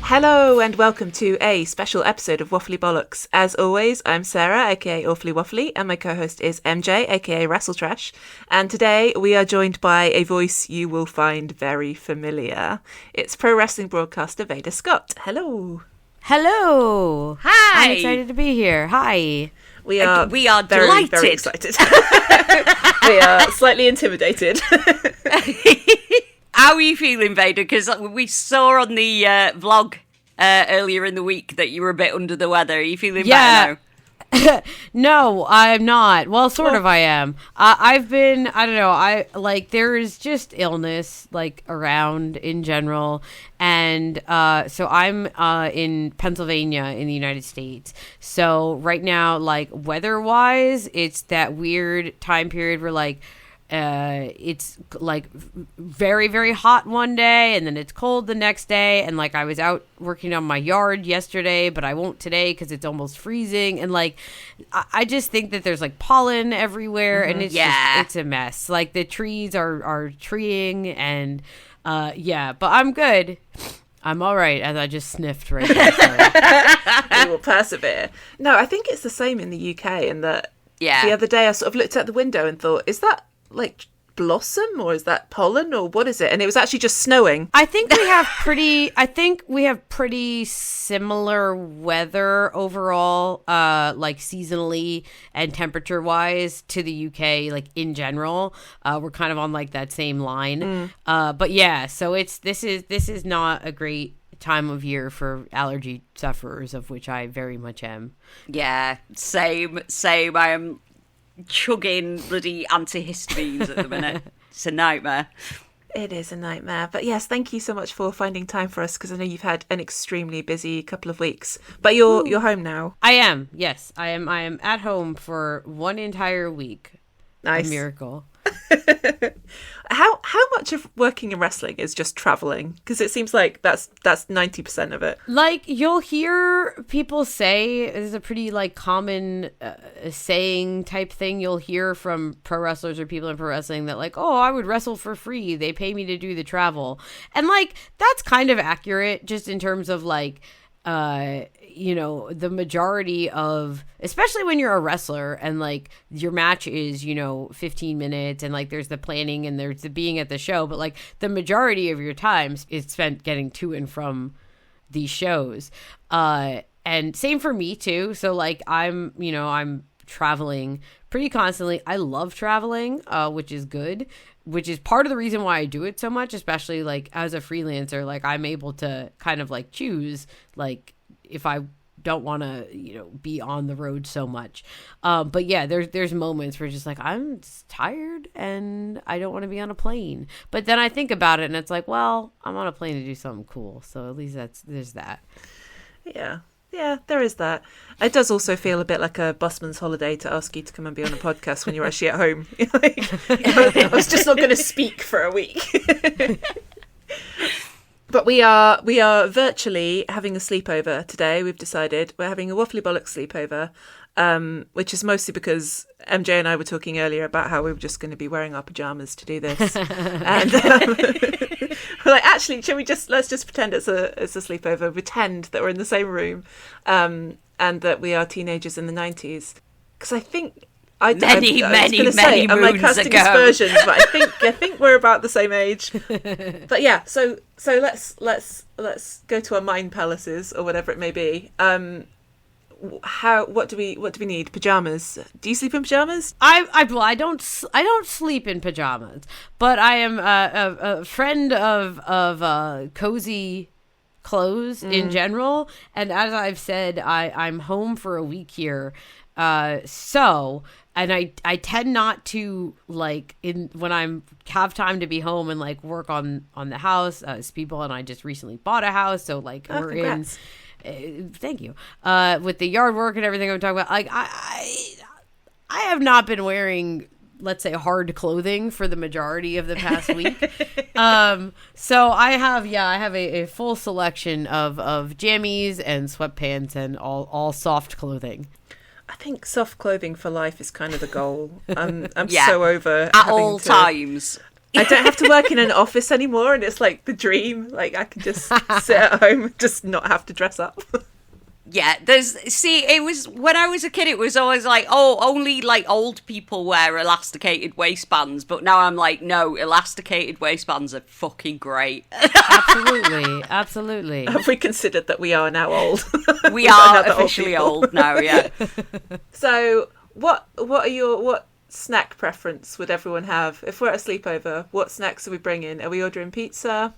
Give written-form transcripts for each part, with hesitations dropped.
Hello and welcome to a special episode of Waffly Bollox. As always, I'm Sarah, aka Awfully Waffly, and my co-host is MJ, aka Wrestletrash. And today we are joined by a voice you will find very familiar. It's pro wrestling broadcaster Veda Scott. Hello. Hello. Hi. I'm excited to be here. Hi. We are very, delighted. Very excited. We are slightly intimidated. How are you feeling, Veda? Because we saw on the vlog earlier in the week that you were a bit under the weather. Are you feeling better now? No, I'm not. Well, sort of I am. I've been, I don't know, there is just illness, around in general. And so I'm in Pennsylvania in the United States. So right now, weather-wise, it's that weird time period where, it's very, very hot one day and then it's cold the next day. And I was out working on my yard yesterday, but I won't today because it's almost freezing. And I just think that there's pollen everywhere and it's it's a mess. The trees are treeing and but I'm good. I'm all right, as I just sniffed right now. We will persevere. No, I think it's the same in the UK in that the other day I sort of looked out the window and thought, is that blossom or is that pollen or what is it? And it was actually just snowing. I think we have pretty similar weather overall, seasonally and temperature wise to the UK, in general. We're kind of on that same line. But yeah, so this is not a great time of year for allergy sufferers, of which I very much am. Yeah, same. I am chugging bloody antihistamines at the minute. It's a nightmare. It is a nightmare. But yes, thank you so much for finding time for us because I know you've had an extremely busy couple of weeks. But you're home now. I am. Yes, I am at home for one entire week. Nice. A miracle. How much of working in wrestling is just traveling? Because it seems like that's 90% of it. You'll hear people say, this is a pretty common saying type thing you'll hear from pro wrestlers or people in pro wrestling that I would wrestle for free. They pay me to do the travel. And that's kind of accurate just in terms of the majority of, especially when you're a wrestler and your match is 15 minutes and there's the planning and there's the being at the show, but the majority of your time is spent getting to and from these shows, and same for me too. So I'm traveling pretty constantly. I love traveling, which is good, which is part of the reason why I do it so much, especially as a freelancer. I'm able to kind of choose if I don't want to, be on the road so much. But yeah, there's moments where just I'm tired and I don't want to be on a plane. But then I think about it and it's well, I'm on a plane to do something cool. So at least there's that. Yeah, there is that. It does also feel a bit like a busman's holiday to ask you to come and be on a podcast when you're actually at home. I was just not going to speak for a week. But we are virtually having a sleepover today. We've decided we're having a Waffly Bollox sleepover, which is mostly because MJ and I were talking earlier about how we were just going to be wearing our pajamas to do this. And we're actually, let's just pretend it's a sleepover, pretend that we're in the same room, and that we are teenagers in the 90s. Because I think many moons ago. Aspersions, but I think we're about the same age. But yeah, so let's go to our mind palaces or whatever it may be. What do we need? Pajamas? Do you sleep in pajamas? I don't sleep in pajamas, but I am a friend of cozy clothes in general. And as I've said, I'm home for a week here. And I tend not to when I'm have time to be home and work on the house. Speedball and I just recently bought a house, so we're congrats. Thank you. With the yard work and everything I'm talking about, I have not been wearing, let's say, hard clothing for the majority of the past week. So I have a full selection of jammies and sweatpants and all soft clothing. I think soft clothing for life is kind of the goal. I'm so over at all times. I don't have to work in an office anymore, and it's like the dream. Like I can just sit at home and just not have to dress up. Yeah, it was, when I was a kid, it was always like, oh, only like old people wear elasticated waistbands. But now I'm like, no, elasticated waistbands are fucking great. Absolutely. Absolutely. Have we considered that we are now old? We are officially old now, yeah. So what snack preference would everyone have? If we're at a sleepover, what snacks are we bringing? Are we ordering pizza?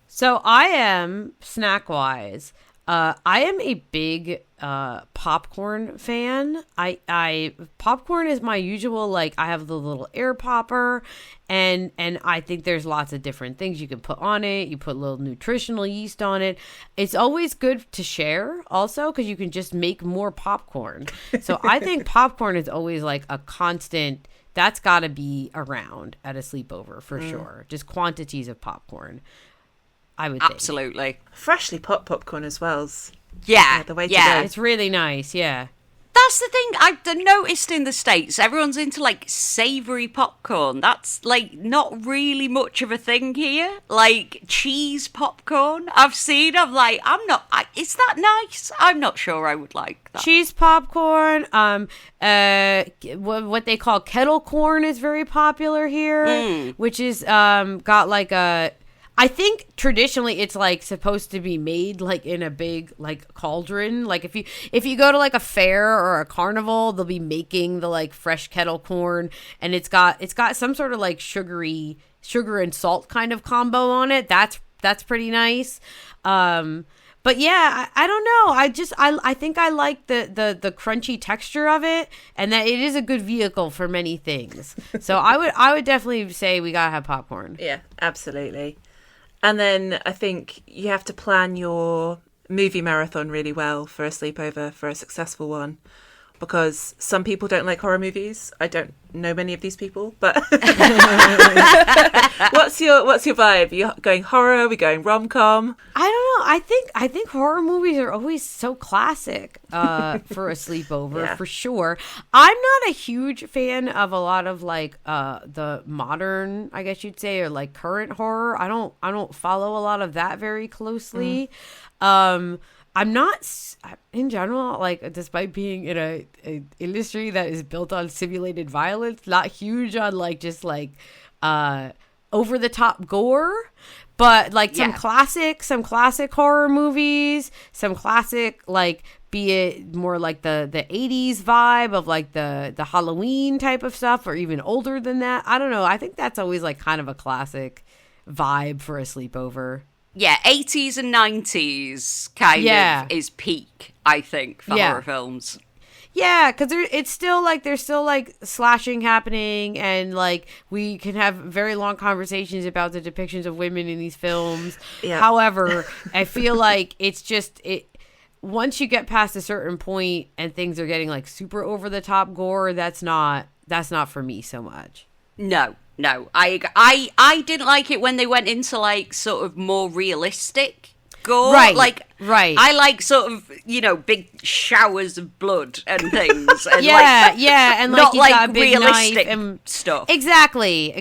So I am, snack-wise, I am a big popcorn fan. I popcorn is my usual, like, I have the little air popper, and I think there's lots of different things you can put on it. You put a little nutritional yeast on it. It's always good to share also, because you can just make more popcorn. So I think popcorn is always like a constant. That's got to be around at a sleepover for sure. Just quantities of popcorn, I would think. Absolutely. Freshly popped popcorn as well. Yeah, The way to go. It's really nice, yeah. That's the thing I've noticed in the States. Everyone's into, like, savoury popcorn. That's, like, not really much of a thing here. Like, cheese popcorn, I'm like, is that nice? I'm not sure I would like that. Cheese popcorn, what they call kettle corn is very popular here, which is got like a... I think traditionally it's like supposed to be made like in a big like cauldron. Like if you go to like a fair or a carnival, they'll be making the like fresh kettle corn, and it's got some sort of like sugar and salt kind of combo on it. That's pretty nice. But yeah, I don't know. I think I like the crunchy texture of it, and that it is a good vehicle for many things. So I would definitely say we gotta have popcorn. Yeah, absolutely. And then I think you have to plan your movie marathon really well for a sleepover, for a successful one, because some people don't like horror movies. I don't know many of these people, but what's your vibe? Are you going horror? Are we going rom-com? I don't know. I think horror movies are always so classic for a sleepover, for sure. I'm not a huge fan of a lot of like the modern, I guess you'd say, or like current horror. I don't follow a lot of that very closely. I'm not, in general, like, despite being in a industry that is built on simulated violence, not huge on like just like over the top gore, but like some classic horror movies, some classic, like, be it more like the 80s vibe of like the Halloween type of stuff, or even older than that. I don't know. I think that's always like kind of a classic vibe for a sleepover. Yeah, 80s and 90s kind of is peak, I think, for horror films. Yeah, because it's still like there's still like slashing happening, and like we can have very long conversations about the depictions of women in these films. Yeah. However, I feel like it's just once you get past a certain point and things are getting like super over the top gore, that's not for me so much. No, I didn't like it when they went into like sort of more realistic gore. Right. I like sort of, big showers of blood and things. And and not like like got a big realistic knife and stuff. Exactly.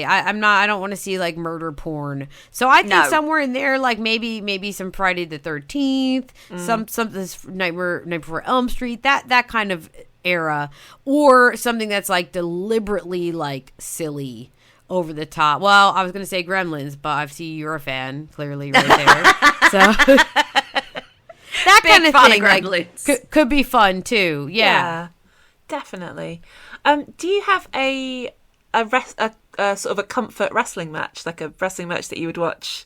I don't want to see like murder porn. So I think somewhere in there, like maybe some Friday the 13th, some this Nightmare Before Elm Street, that kind of era, or something that's like deliberately like silly, over the top. Well, I was gonna say Gremlins, but I see you're a fan, clearly, right there. So that kind of thing like, could be fun too. Yeah, definitely. Do you have a sort of a comfort wrestling match, like a wrestling match that you would watch,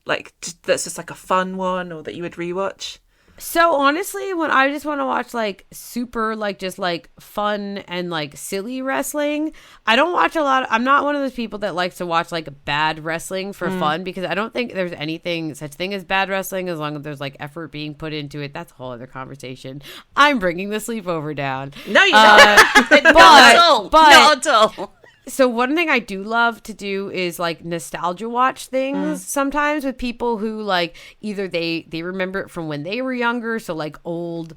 like that's just like a fun one, or that you would rewatch? So honestly, when I just want to watch like super like just like fun and like silly wrestling, I don't watch a lot. I'm not one of those people that likes to watch like bad wrestling for fun, because I don't think there's anything such thing as bad wrestling as long as there's like effort being put into it. That's a whole other conversation. I'm bringing the sleepover down. No, you're not. Not at all. So one thing I do love to do is like nostalgia watch things sometimes with people who like either they remember it from when they were younger. So like old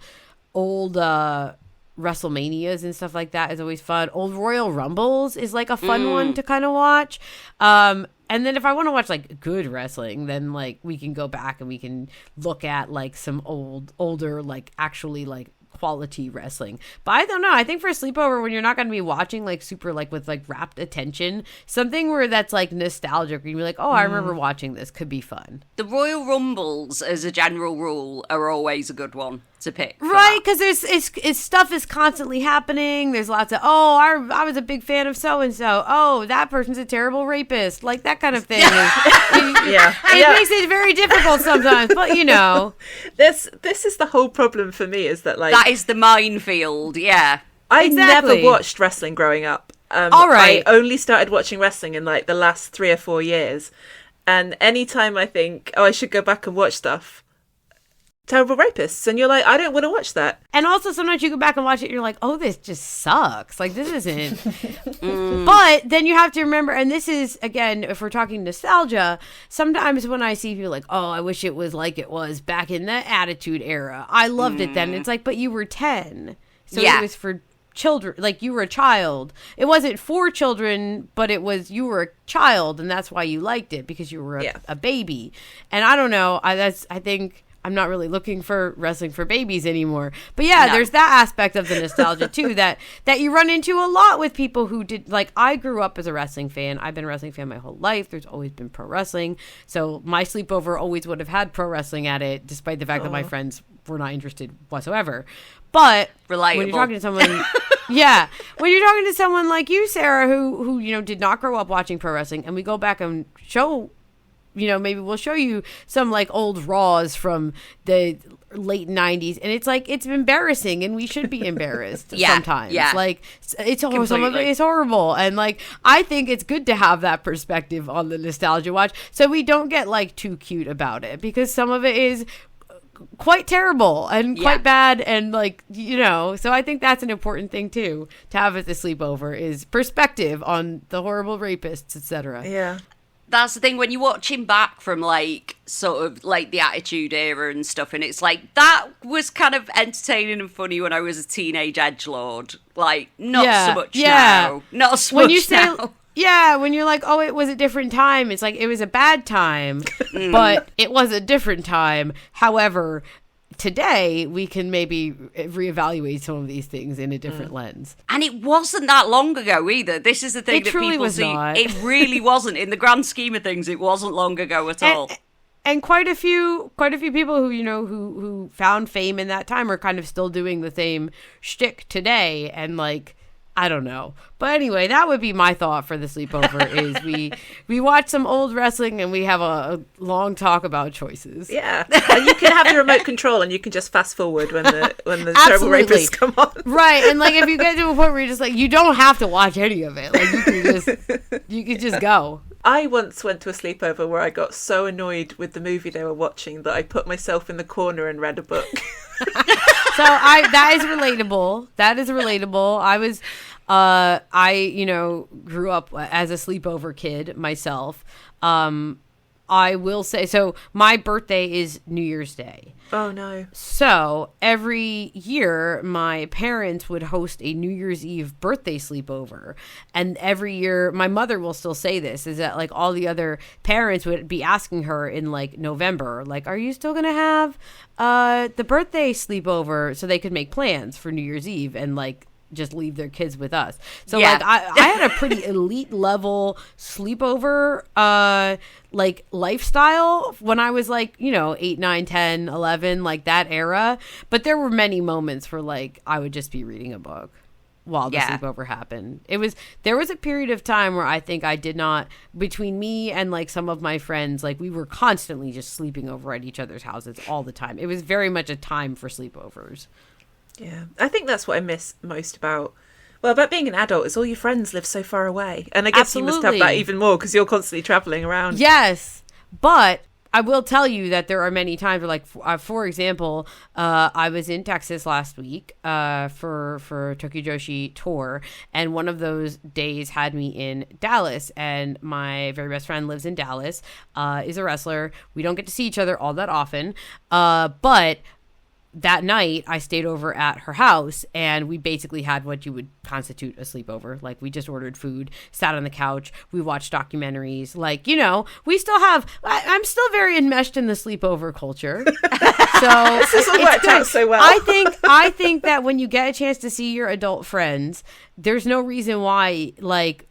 WrestleManias and stuff like that is always fun. Old Royal Rumbles is like a fun one to kind of watch. And then if I want to watch like good wrestling, then like we can go back and we can look at like some older, like actually like quality wrestling. But I don't know. I think for a sleepover, when you're not going to be watching like super like with like rapt attention, something where that's like nostalgic, you'd be like, oh, I remember watching this, could be fun. The Royal Rumbles, as a general rule, are always a good one to pick. Right, because it's stuff is constantly happening. There's lots of, I was a big fan of so-and-so. Oh, that person's a terrible rapist. Like that kind of thing. It makes it very difficult sometimes, but you know. This is the whole problem for me, is that like... That is the minefield, yeah. I never watched wrestling growing up. All right. I only started watching wrestling in like the last 3 or 4 years. And anytime I think, I should go back and watch stuff, terrible rapists, and you're like, I don't want to watch that. And also sometimes you go back and watch it and you're like, oh, this just sucks, like this isn't But then you have to remember, and this is again, if we're talking nostalgia, sometimes when I see people like, oh, I wish it was like it was back in the Attitude Era, I loved it then. It's like, but you were 10, so it was for children, like you were a child. It wasn't for children, but it was, you were a child, and that's why you liked it, because you were a baby. And I don't know, I think I'm not really looking for wrestling for babies anymore. But there's that aspect of the nostalgia too that you run into a lot with people who did, like, I grew up as a wrestling fan. I've been a wrestling fan my whole life. There's always been pro wrestling. So my sleepover always would have had pro wrestling at it, despite the fact that my friends were not interested whatsoever. But relatable. When you're talking to someone, when you're talking to someone like you, Sarah, who you know did not grow up watching pro wrestling, and we go back and show, you know, maybe we'll show you some like old Raws from the late 90s, and it's like, it's embarrassing, and we should be embarrassed sometimes. Like it's some of it is horrible, and like I think it's good to have that perspective on the nostalgia watch, so we don't get like too cute about it, because some of it is quite terrible and quite bad, and like, you know, so I think that's an important thing too to have at the sleepover, is perspective on the horrible rapists, etc. That's the thing, when you're watching back from like sort of like the Attitude Era and stuff, and it's like, that was kind of entertaining and funny when I was a teenage edgelord. Like, not so much now. Not so when much you say, now. Yeah, when you're like, oh, it was a different time. It's like, it was a bad time, but it was a different time. However, today we can maybe reevaluate some of these things in a different lens. And it wasn't that long ago either. This is the thing that people see. Not. It really wasn't. In the grand scheme of things, it wasn't long ago at all. And quite a few people who, you know, who found fame in that time are kind of still doing the same shtick today, and like, I don't know. But anyway, that would be my thought for the sleepover is we watch some old wrestling and we have a long talk about choices. Yeah. And you can have the remote control and you can just fast forward when the terrible rapists come on. Right. And like, if you get to a point where you're just like, you don't have to watch any of it. Like, you can just go. I once went to a sleepover where I got so annoyed with the movie they were watching that I put myself in the corner and read a book. So that is relatable. That is relatable. I you know, grew up as a sleepover kid myself. I will say, so my birthday is New Year's Day. Oh, no. So every year, my parents would host a New Year's Eve birthday sleepover. And every year, my mother will still say this, is that like all the other parents would be asking her in like November, like, are you still going to have the birthday sleepover, so they could make plans for New Year's Eve and like just leave their kids with us. So like I had a pretty elite level sleepover like lifestyle when I was like, you know, 8, 9, 10, 11, like that era. But there were many moments where like I would just be reading a book while the sleepover happened. There was a period of time where I think I did not, between me and like some of my friends, like we were constantly just sleeping over at each other's houses all the time. It was very much a time for sleepovers. Yeah, I think that's what I miss most about being an adult, is all your friends live so far away. And I guess you must have that even more because you're constantly traveling around. Yes, but I will tell you that there are many times where, like, for example, I was in Texas last week for Tokyo Joshi tour, and one of those days had me in Dallas, and my very best friend lives in Dallas, is a wrestler. We don't get to see each other all that often, but that night I stayed over at her house, and we basically had what you would constitute a sleepover. Like, we just ordered food, sat on the couch, we watched documentaries. Like, you know, we still have, I'm still very enmeshed in the sleepover culture. So this has worked out so well. I think that when you get a chance to see your adult friends, there's no reason why, like,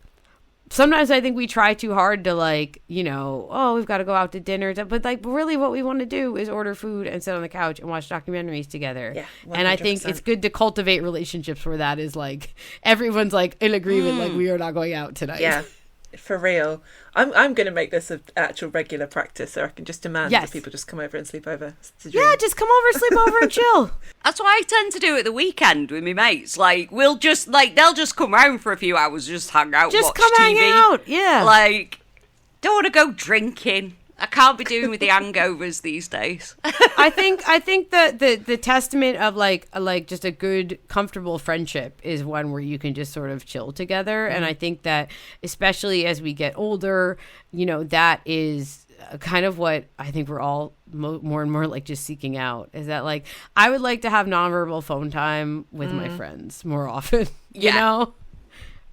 sometimes I think we try too hard to, like, you know, oh, we've got to go out to dinner. But, like, really what we want to do is order food and sit on the couch and watch documentaries together. Yeah, 100%. And I think it's good to cultivate relationships where that is, like, everyone's, like, in agreement, like, we are not going out tonight. Yeah, for real. I'm going to make this an actual regular practice, so I can just demand that people just come over and sleep over. Yeah, just come over, sleep over, and chill. That's what I tend to do at the weekend with my mates. Like, we'll just, like, they'll just come round for a few hours, just hang out, just watch come TV. hang out, yeah. Like, don't want to go drinking. I can't be doing with the hangovers these days. I think that the testament of like just a good, comfortable friendship is one where you can just sort of chill together. And I think that especially as we get older, you know, that is kind of what I think we're all more and more like just seeking out, is that, like, I would like to have nonverbal phone time with my friends more often, you know?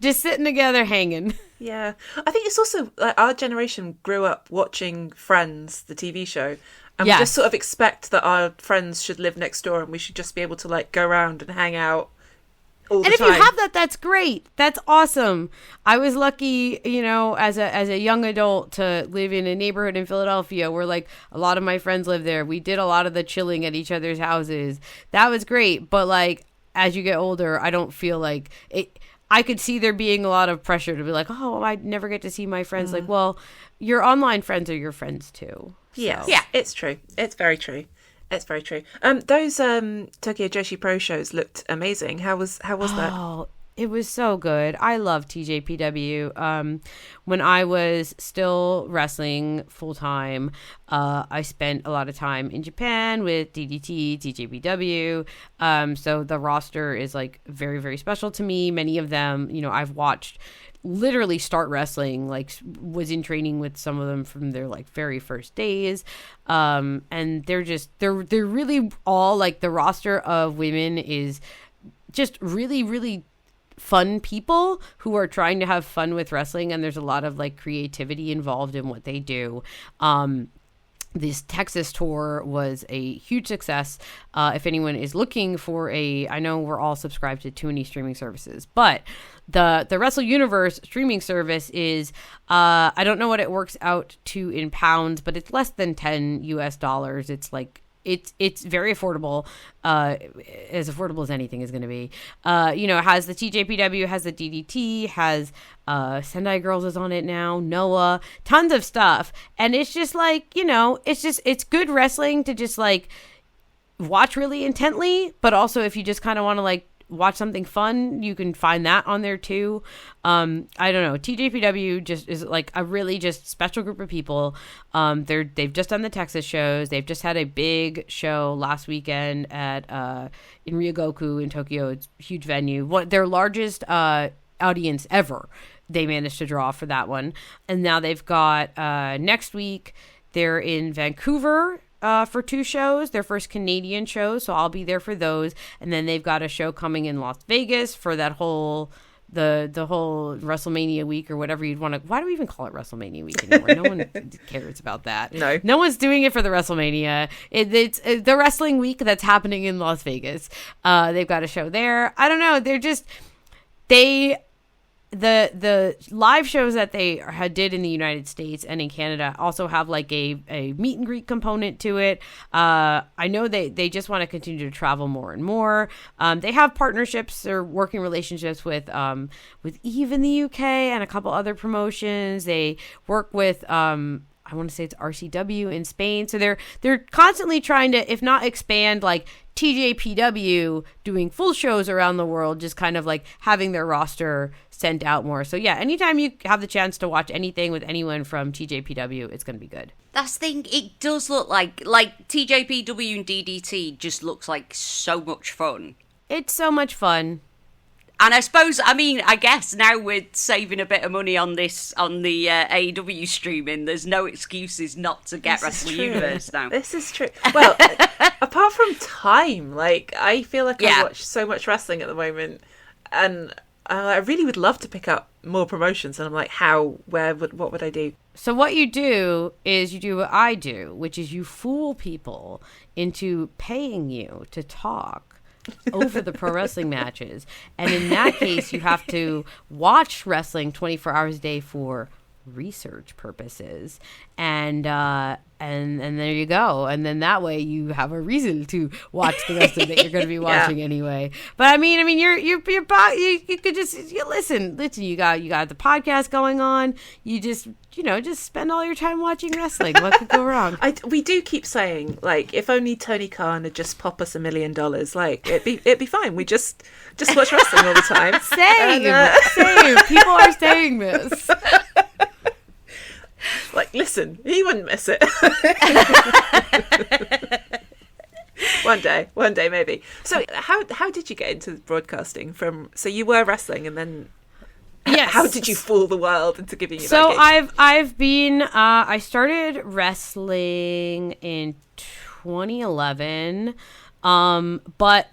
Just sitting together, hanging. Yeah. I think it's also, like, our generation grew up watching Friends, the TV show, and we just sort of expect that our friends should live next door and we should just be able to, like, go around and hang out all the time. And if you have that, that's great. That's awesome. I was lucky, you know, as a young adult to live in a neighborhood in Philadelphia where, like, a lot of my friends live there. We did a lot of the chilling at each other's houses. That was great. But, like, as you get older, I don't feel like it. I could see there being a lot of pressure to be like, oh, I never get to see my friends. Like, well, your online friends are your friends too. So. Yeah, it's true. It's very true. It's very true. Those Tokyo Joshi Pro shows looked amazing. How was that? Oh, it was so good. I love TJPW. When I was still wrestling full time, I spent a lot of time in Japan with DDT, TJPW. So the roster is, like, very, very special to me. Many of them, you know, I've watched literally start wrestling, like, was in training with some of them from their, like, very first days. And they're really all, like, the roster of women is just really, really fun people who are trying to have fun with wrestling, and there's a lot of, like, creativity involved in what they do. This Texas tour was a huge success. If anyone is looking for I know we're all subscribed to too many streaming services, but the Wrestle Universe streaming service is, I don't know what it works out to in pounds, but it's less than $10 US. It's like, it's very affordable, as affordable as anything is going to be. You know, it has the TJPW, has the DDT, has Sendai Girls is on it now, Noah, tons of stuff. And it's just like, you know, it's good wrestling to just, like, watch really intently, but also if you just kind of want to, like, watch something fun, you can find that on there too. I don't know. TJPW just is, like, a really just special group of people. They've just done the Texas shows. They've just had a big show last weekend at in Ryogoku in Tokyo. It's a huge venue. Their largest audience ever. They managed to draw for that one. And now they've got next week they're in Vancouver for 2 shows, their first Canadian show, so I'll be there for those. And then they've got a show coming in Las Vegas for that whole the whole WrestleMania week, or whatever you'd want to. Why do we even call it WrestleMania week anymore? No one cares about that. No one's doing it for the WrestleMania. It's the wrestling week that's happening in Las Vegas. They've got a show there. I don't know. They're just the live shows that they did in the United States and in Canada also have, like, a meet and greet component to it. I know they just want to continue to travel more and more. They have partnerships or working relationships with Eve in the UK and a couple other promotions. They work with I want to say it's RCW in Spain. So they're constantly trying to, if not expand, like TJPW doing full shows around the world, just kind of like having their roster sent out more. So yeah, anytime you have the chance to watch anything with anyone from TJPW, it's going to be good. That's the thing, it does look like TJPW and DDT just looks like so much fun. It's so much fun. And I guess now we're saving a bit of money on this, on the AEW streaming. There's no excuses not to get Wrestling Universe now. This is true. Well, apart from time, like, I feel like I watch so much wrestling at the moment, and I really would love to pick up more promotions. And I'm like, what would I do? So what you do is you do what I do, which is you fool people into paying you to talk over the pro wrestling matches. And in that case, you have to watch wrestling 24 hours a day for research purposes. And there you go. And then that way you have a reason to watch the wrestling that you're going to be watching anyway. But I mean, you could just listen. You got the podcast going on. You just spend all your time watching wrestling. What could go wrong? We do keep saying, like, if only Tony Khan had just pop us $1 million, like, it'd be fine. We just watch wrestling all the time. Same. People are saying this. Like, listen, he wouldn't miss it. One day, maybe. So, how did you get into broadcasting? So you were wrestling, and then how did you fool the world into giving you that gig? I've been I started wrestling in 2011, but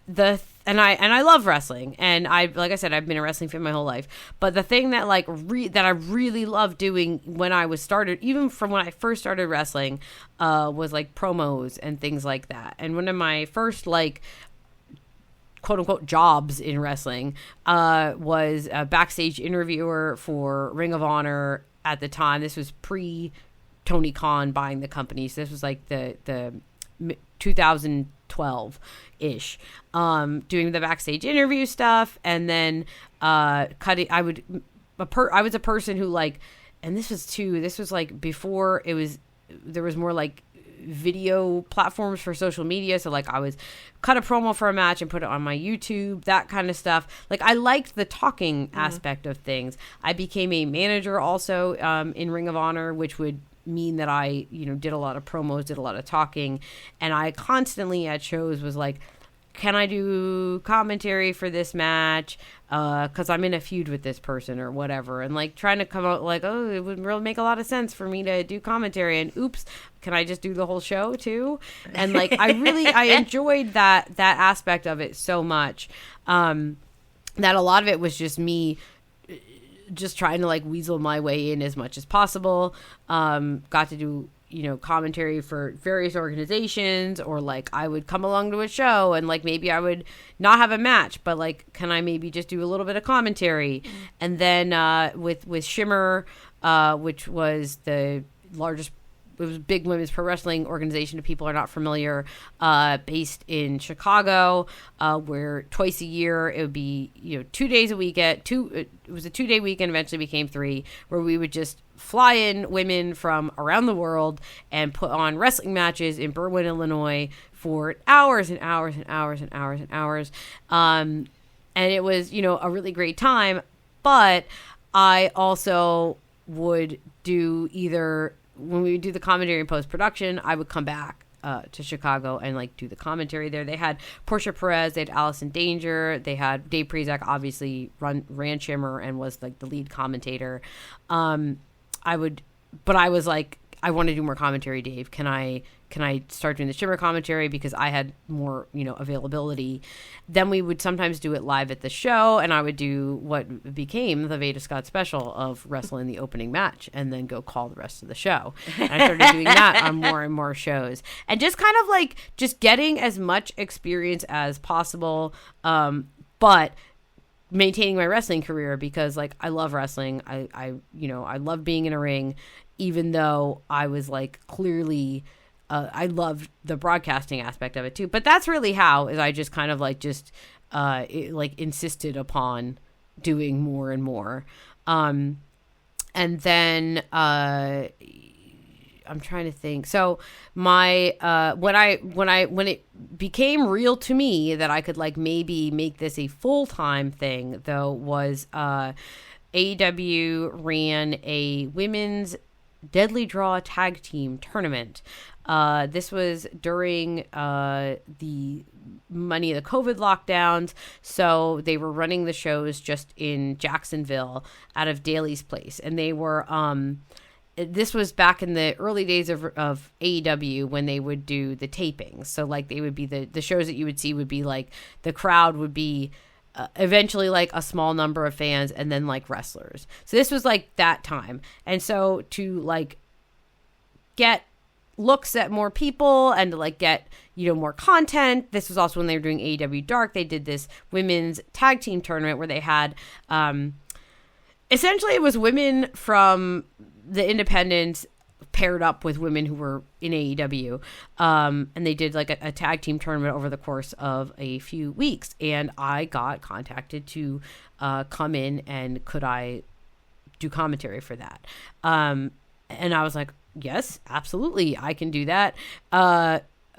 I love wrestling, and like I said, I've been a wrestling fan my whole life. But the thing that that I really loved doing when I was started, even from when I first started wrestling, was like promos and things like that. And one of my first quote unquote jobs in wrestling was a backstage interviewer for Ring of Honor at the time. This was pre Tony Khan buying the company, so this was like the 2012-ish, doing the backstage interview stuff, and then cutting. I was a person who, like, and this was like before there was more like video platforms for social media, so like I was cut a promo for a match and put it on my YouTube, that kind of stuff. Like, I liked the talking aspect of things. I became a manager also in Ring of Honor, which would mean that I, did a lot of promos, did a lot of talking, and I constantly at shows was like, can I do commentary for this match? Because I'm in a feud with this person or whatever, and like trying to come out like, oh, it would really make a lot of sense for me to do commentary, and oops, can I just do the whole show too? And like, I enjoyed that aspect of it so much, that a lot of it was just me just trying to like weasel my way in as much as possible. Got to do commentary for various organizations, or like I would come along to a show and like maybe I would not have a match, but like, can I maybe just do a little bit of commentary? And then with Shimmer, which was the largest, it was a big women's pro wrestling organization, if people are not familiar, based in Chicago, where twice a year it would be 2 days a week it was a 2-day weekend, eventually became 3, where we would just fly in women from around the world and put on wrestling matches in Berwyn, Illinois for hours and hours and hours and hours and hours. And it was, a really great time. But I also would do when we would do the commentary and post-production, I would come back to Chicago and like do the commentary there. They had Portia Perez, they had Allison Danger, they had Dave Prizak, obviously ran Shimmer and was like the lead commentator. But I was like, I want to do more commentary, Dave. Can I start doing the Shimmer commentary, because I had more, availability. Then we would sometimes do it live at the show, and I would do what became the Veda Scott special of wrestling the opening match and then go call the rest of the show. And I started doing that on more and more shows, and just kind of like just getting as much experience as possible. But maintaining my wrestling career, because like I love wrestling. I love being in a ring, even though I was like clearly I loved the broadcasting aspect of it too. But that's really how is I just kind of like just insisted upon doing more and more. And then I'm trying to think. So my when it became real to me that I could like maybe make this a full-time thing, though, was AEW ran a women's Deadly Draw Tag Team Tournament. This was during the money of the COVID lockdowns, so they were running the shows just in Jacksonville out of Daly's Place, and they were this was back in the early days of AEW when they would do the tapings. So like they would be the shows that you would see would be like the crowd would be eventually like a small number of fans and then like wrestlers. So this was like that time. And so to like get looks at more people and to like get, you know, more content. This was also when they were doing AEW Dark. They did this women's tag team tournament where they had essentially it was women from the independents paired up with women who were in AEW. And they did like a tag team tournament over the course of a few weeks. And I got contacted to come in and could I do commentary for that? And I was like, yes, absolutely, I can do that.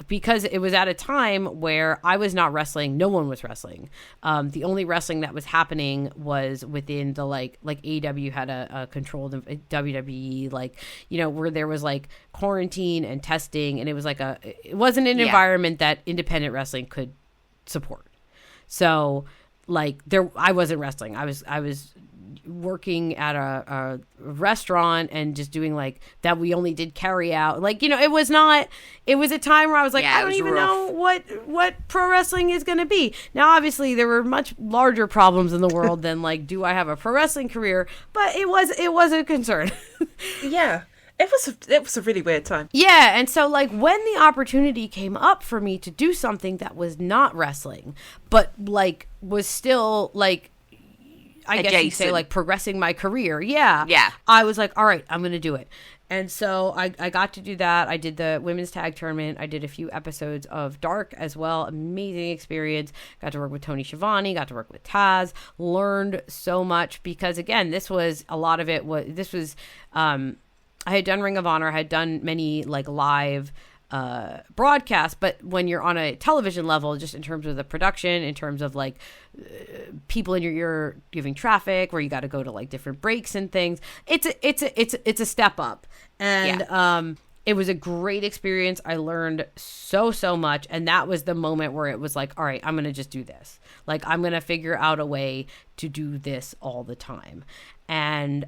Because it was at a time where I was not wrestling. No one was wrestling. The only wrestling that was happening was within the like AEW had a controlled WWE, like, you know, where there was like quarantine and testing. And it was like it wasn't an environment that independent wrestling could support. So like I wasn't wrestling. I was working at a restaurant and just doing like that. We only did carry out, like, you know, it was a time where I was like, I don't even know what pro wrestling is going to be. Now, obviously there were much larger problems in the world than like, do I have a pro wrestling career? But it was a concern. Yeah. It was a really weird time. Yeah, and so like when the opportunity came up for me to do something that was not wrestling, but like was still like, I guess you'd say like progressing my career. Yeah. I was like, all right, I'm going to do it. And so I got to do that. I did the women's tag tournament. I did a few episodes of Dark as well. Amazing experience. Got to work with Tony Schiavone, got to work with Taz, learned so much because again, this was a lot of it was, I had done Ring of Honor. I had done many like live broadcast, but when you're on a television level, just in terms of the production, in terms of like people in your ear giving traffic, where you got to go to like different breaks and things, it's a step up. And it was a great experience. I learned so much, and that was the moment where it was like, all right, I'm gonna just do this. Like I'm gonna figure out a way to do this all the time. And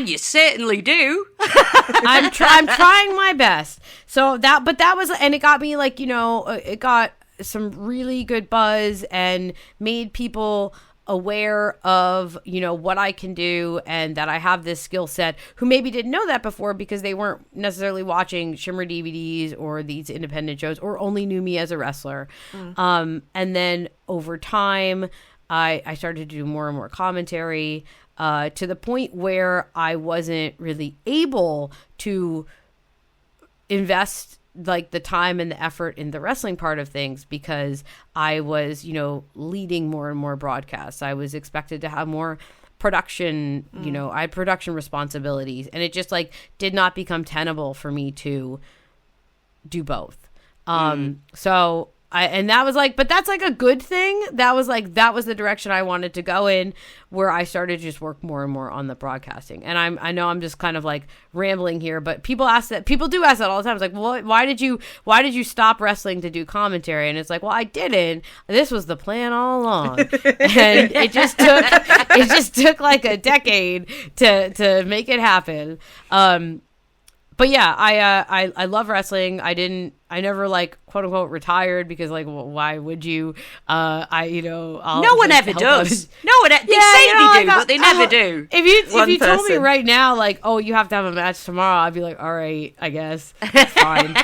you certainly do. I'm trying my best. So that was, and it got me like, you know, it got some really good buzz and made people aware of, you know, what I can do and that I have this skill set, who maybe didn't know that before because they weren't necessarily watching Shimmer DVDs or these independent shows, or only knew me as a wrestler. And then over time, I started to do more and more commentary, to the point where I wasn't really able to invest like the time and the effort in the wrestling part of things because I was, you know, leading more and more broadcasts. I was expected to have more production, you know, I had production responsibilities, and it just like did not become tenable for me to do both. So and that was like, but that's like a good thing. That was the direction I wanted to go in, where I started to just work more and more on the broadcasting. And I know I'm just kind of like rambling here, but people do ask that all the time. It's like, well, why did you stop wrestling to do commentary? And it's like, well, I didn't. This was the plan all along. And it just took like a decade to make it happen. But yeah, I love wrestling. I never like quote unquote retired because like, well, why would you? No one ever does. No one. They say they do, but they never do. If you told me right now, like, oh, you have to have a match tomorrow, I'd be like, all right, I guess it's fine.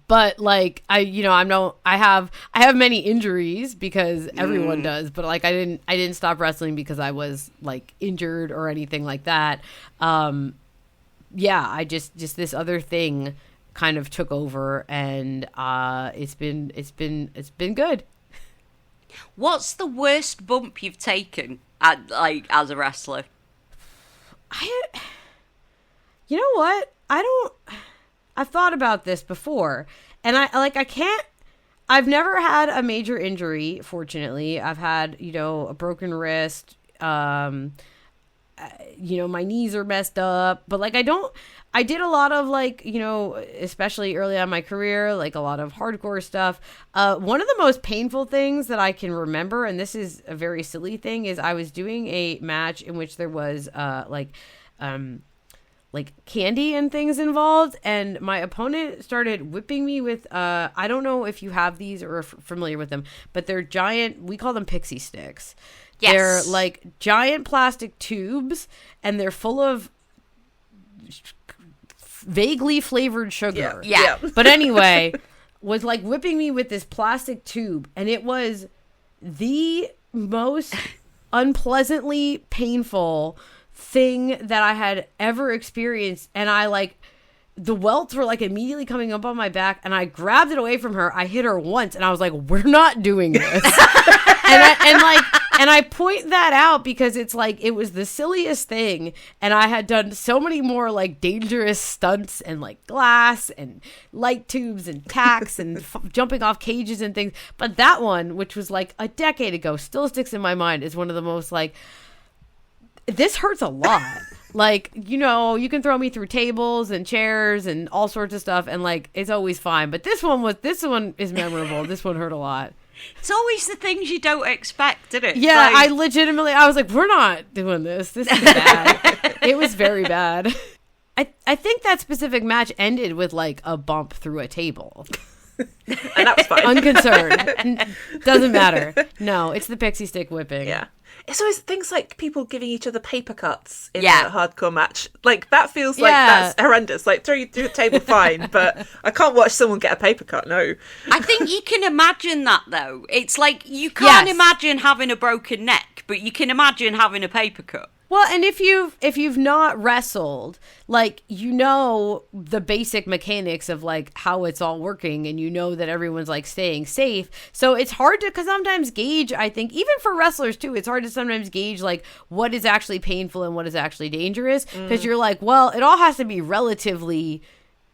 But like I have many injuries because everyone does. But like I didn't stop wrestling because I was like injured or anything like that. Yeah, I just this other thing kind of took over, and it's been good. What's the worst bump you've taken as a wrestler? You know what? I've thought about this before, and I've never had a major injury, fortunately. I've had, you know, a broken wrist, my knees are messed up, but like I did a lot of like, especially early on in my career, like a lot of hardcore stuff. One of the most painful things that I can remember, and this is a very silly thing, is I was doing a match in which there was like candy and things involved, and my opponent started whipping me with I don't know if you have these or are familiar with them, but they're giant, we call them pixie sticks. Yes. They're like giant plastic tubes, and they're full of vaguely flavored sugar. Yeah. But anyway, was like whipping me with this plastic tube, and it was the most unpleasantly painful thing that I had ever experienced. And I like, the welts were like immediately coming up on my back, and I grabbed it away from her. I hit her once, and I was like, we're not doing this. And I point that out because it's like, it was the silliest thing. And I had done so many more like dangerous stunts and like glass and light tubes and tacks and jumping off cages and things. But that one, which was like a decade ago, still sticks in my mind as one of the most like, this hurts a lot. Like, you can throw me through tables and chairs and all sorts of stuff, and like, it's always fine. But this one is memorable. This one hurt a lot. It's always the things you don't expect, isn't it? Yeah, like, I was like, we're not doing this. This is bad. It was very bad. I think that specific match ended with like a bump through a table. And that was fine. Unconcerned. Doesn't matter. No, it's the pixie stick whipping. Yeah. It's always things like people giving each other paper cuts in a hardcore match. Like, that feels like that's horrendous. Like, throw you through the table, fine, but I can't watch someone get a paper cut, no. I think you can imagine that, though. It's like, you can't imagine having a broken neck, but you can imagine having a paper cut. Well, and if you've not wrestled, like, the basic mechanics of like how it's all working, and that everyone's like staying safe. So it's hard to, because sometimes gauge, I think, even for wrestlers too, it's hard to sometimes gauge like what is actually painful and what is actually dangerous, because you're like, well, it all has to be relatively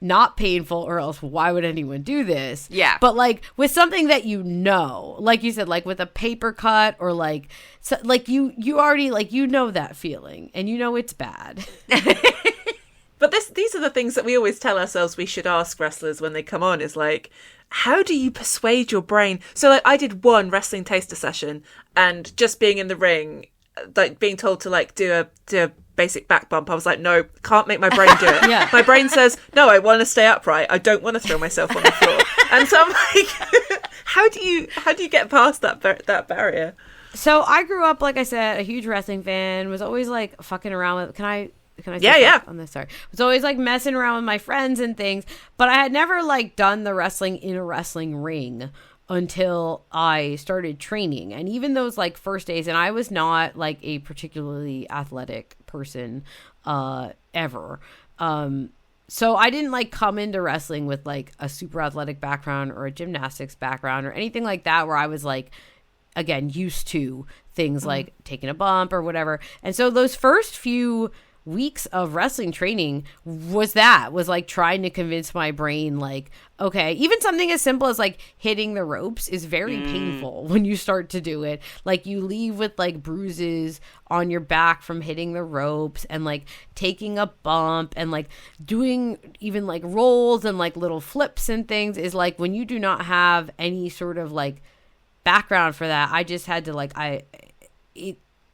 not painful, or else why would anyone do this? Yeah. But like with something that like you said, like with a paper cut, or like, so, like you already like, that feeling, and it's bad. But these are the things that we always tell ourselves we should ask wrestlers when they come on, is like, how do you persuade your brain? So like, I did one wrestling taster session, and just being in the ring, like being told to like do a basic back bump, I was like, no, can't make my brain do it. Yeah. My brain says, no, I want to stay upright. I don't want to throw myself on the floor. And so I'm like, how do you get past that barrier? So I grew up, like I said, a huge wrestling fan. Was always like fucking around with. Can I say yeah on this? Sorry. Was always like messing around with my friends and things, but I had never like done the wrestling in a wrestling ring until I started training. And even those like first days, and I was not like a particularly athletic person ever. So I didn't like come into wrestling with like a super athletic background or a gymnastics background or anything like that, where I was like, again, used to things like taking a bump or whatever. And so those first few weeks of wrestling training was like trying to convince my brain, like, okay, even something as simple as like hitting the ropes is very painful when you start to do it. Like, you leave with like bruises on your back from hitting the ropes, and like taking a bump, and like doing even like rolls and like little flips and things is like, when you do not have any sort of like background for that, I just had to like,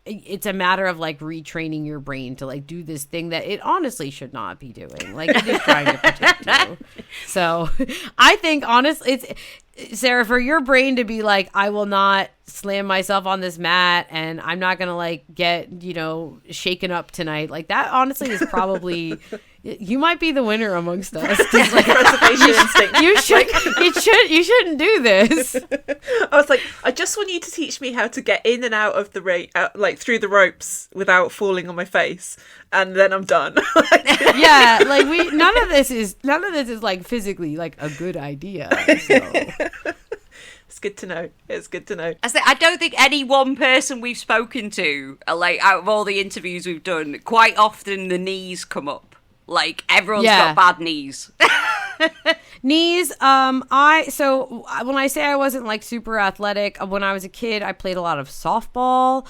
it's a matter of like retraining your brain to like do this thing that it honestly should not be doing. Like, it is trying to protect you. So I think honestly, it's, Sarah, for your brain to be like, I will not slam myself on this mat, and I'm not going to like get, shaken up tonight. Like, that honestly is probably, you might be the winner amongst us. Like, preservation instinct. You shouldn't do this. I was like, I just want you to teach me how to get in and out of the ring, like through the ropes without falling on my face, and then I'm done. Yeah, like none of this is like physically like a good idea. So. It's good to know. It's good to know. I don't think any one person we've spoken to, like out of all the interviews we've done, quite often the knees come up. Like, everyone's got bad knees. Knees. So when I say I wasn't like super athletic, when I was a kid, I played a lot of softball.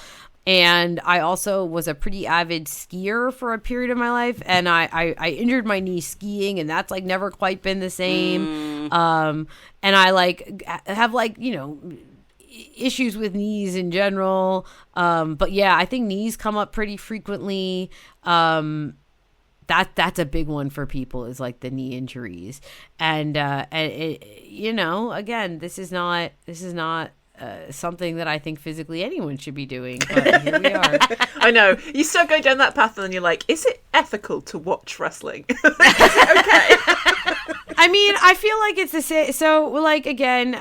And I also was a pretty avid skier for a period of my life, and I injured my knee skiing, and that's like never quite been the same. And I like have like, you know, issues with knees in general. But yeah, I think knees come up pretty frequently. That's a big one for people, is like the knee injuries. And it, you know, again, this is not something that I think physically anyone should be doing, but here we are. I know. You start going down that path and then you're like, is it ethical to watch wrestling? Is it okay? I mean, I feel like it's the same. So, like, again,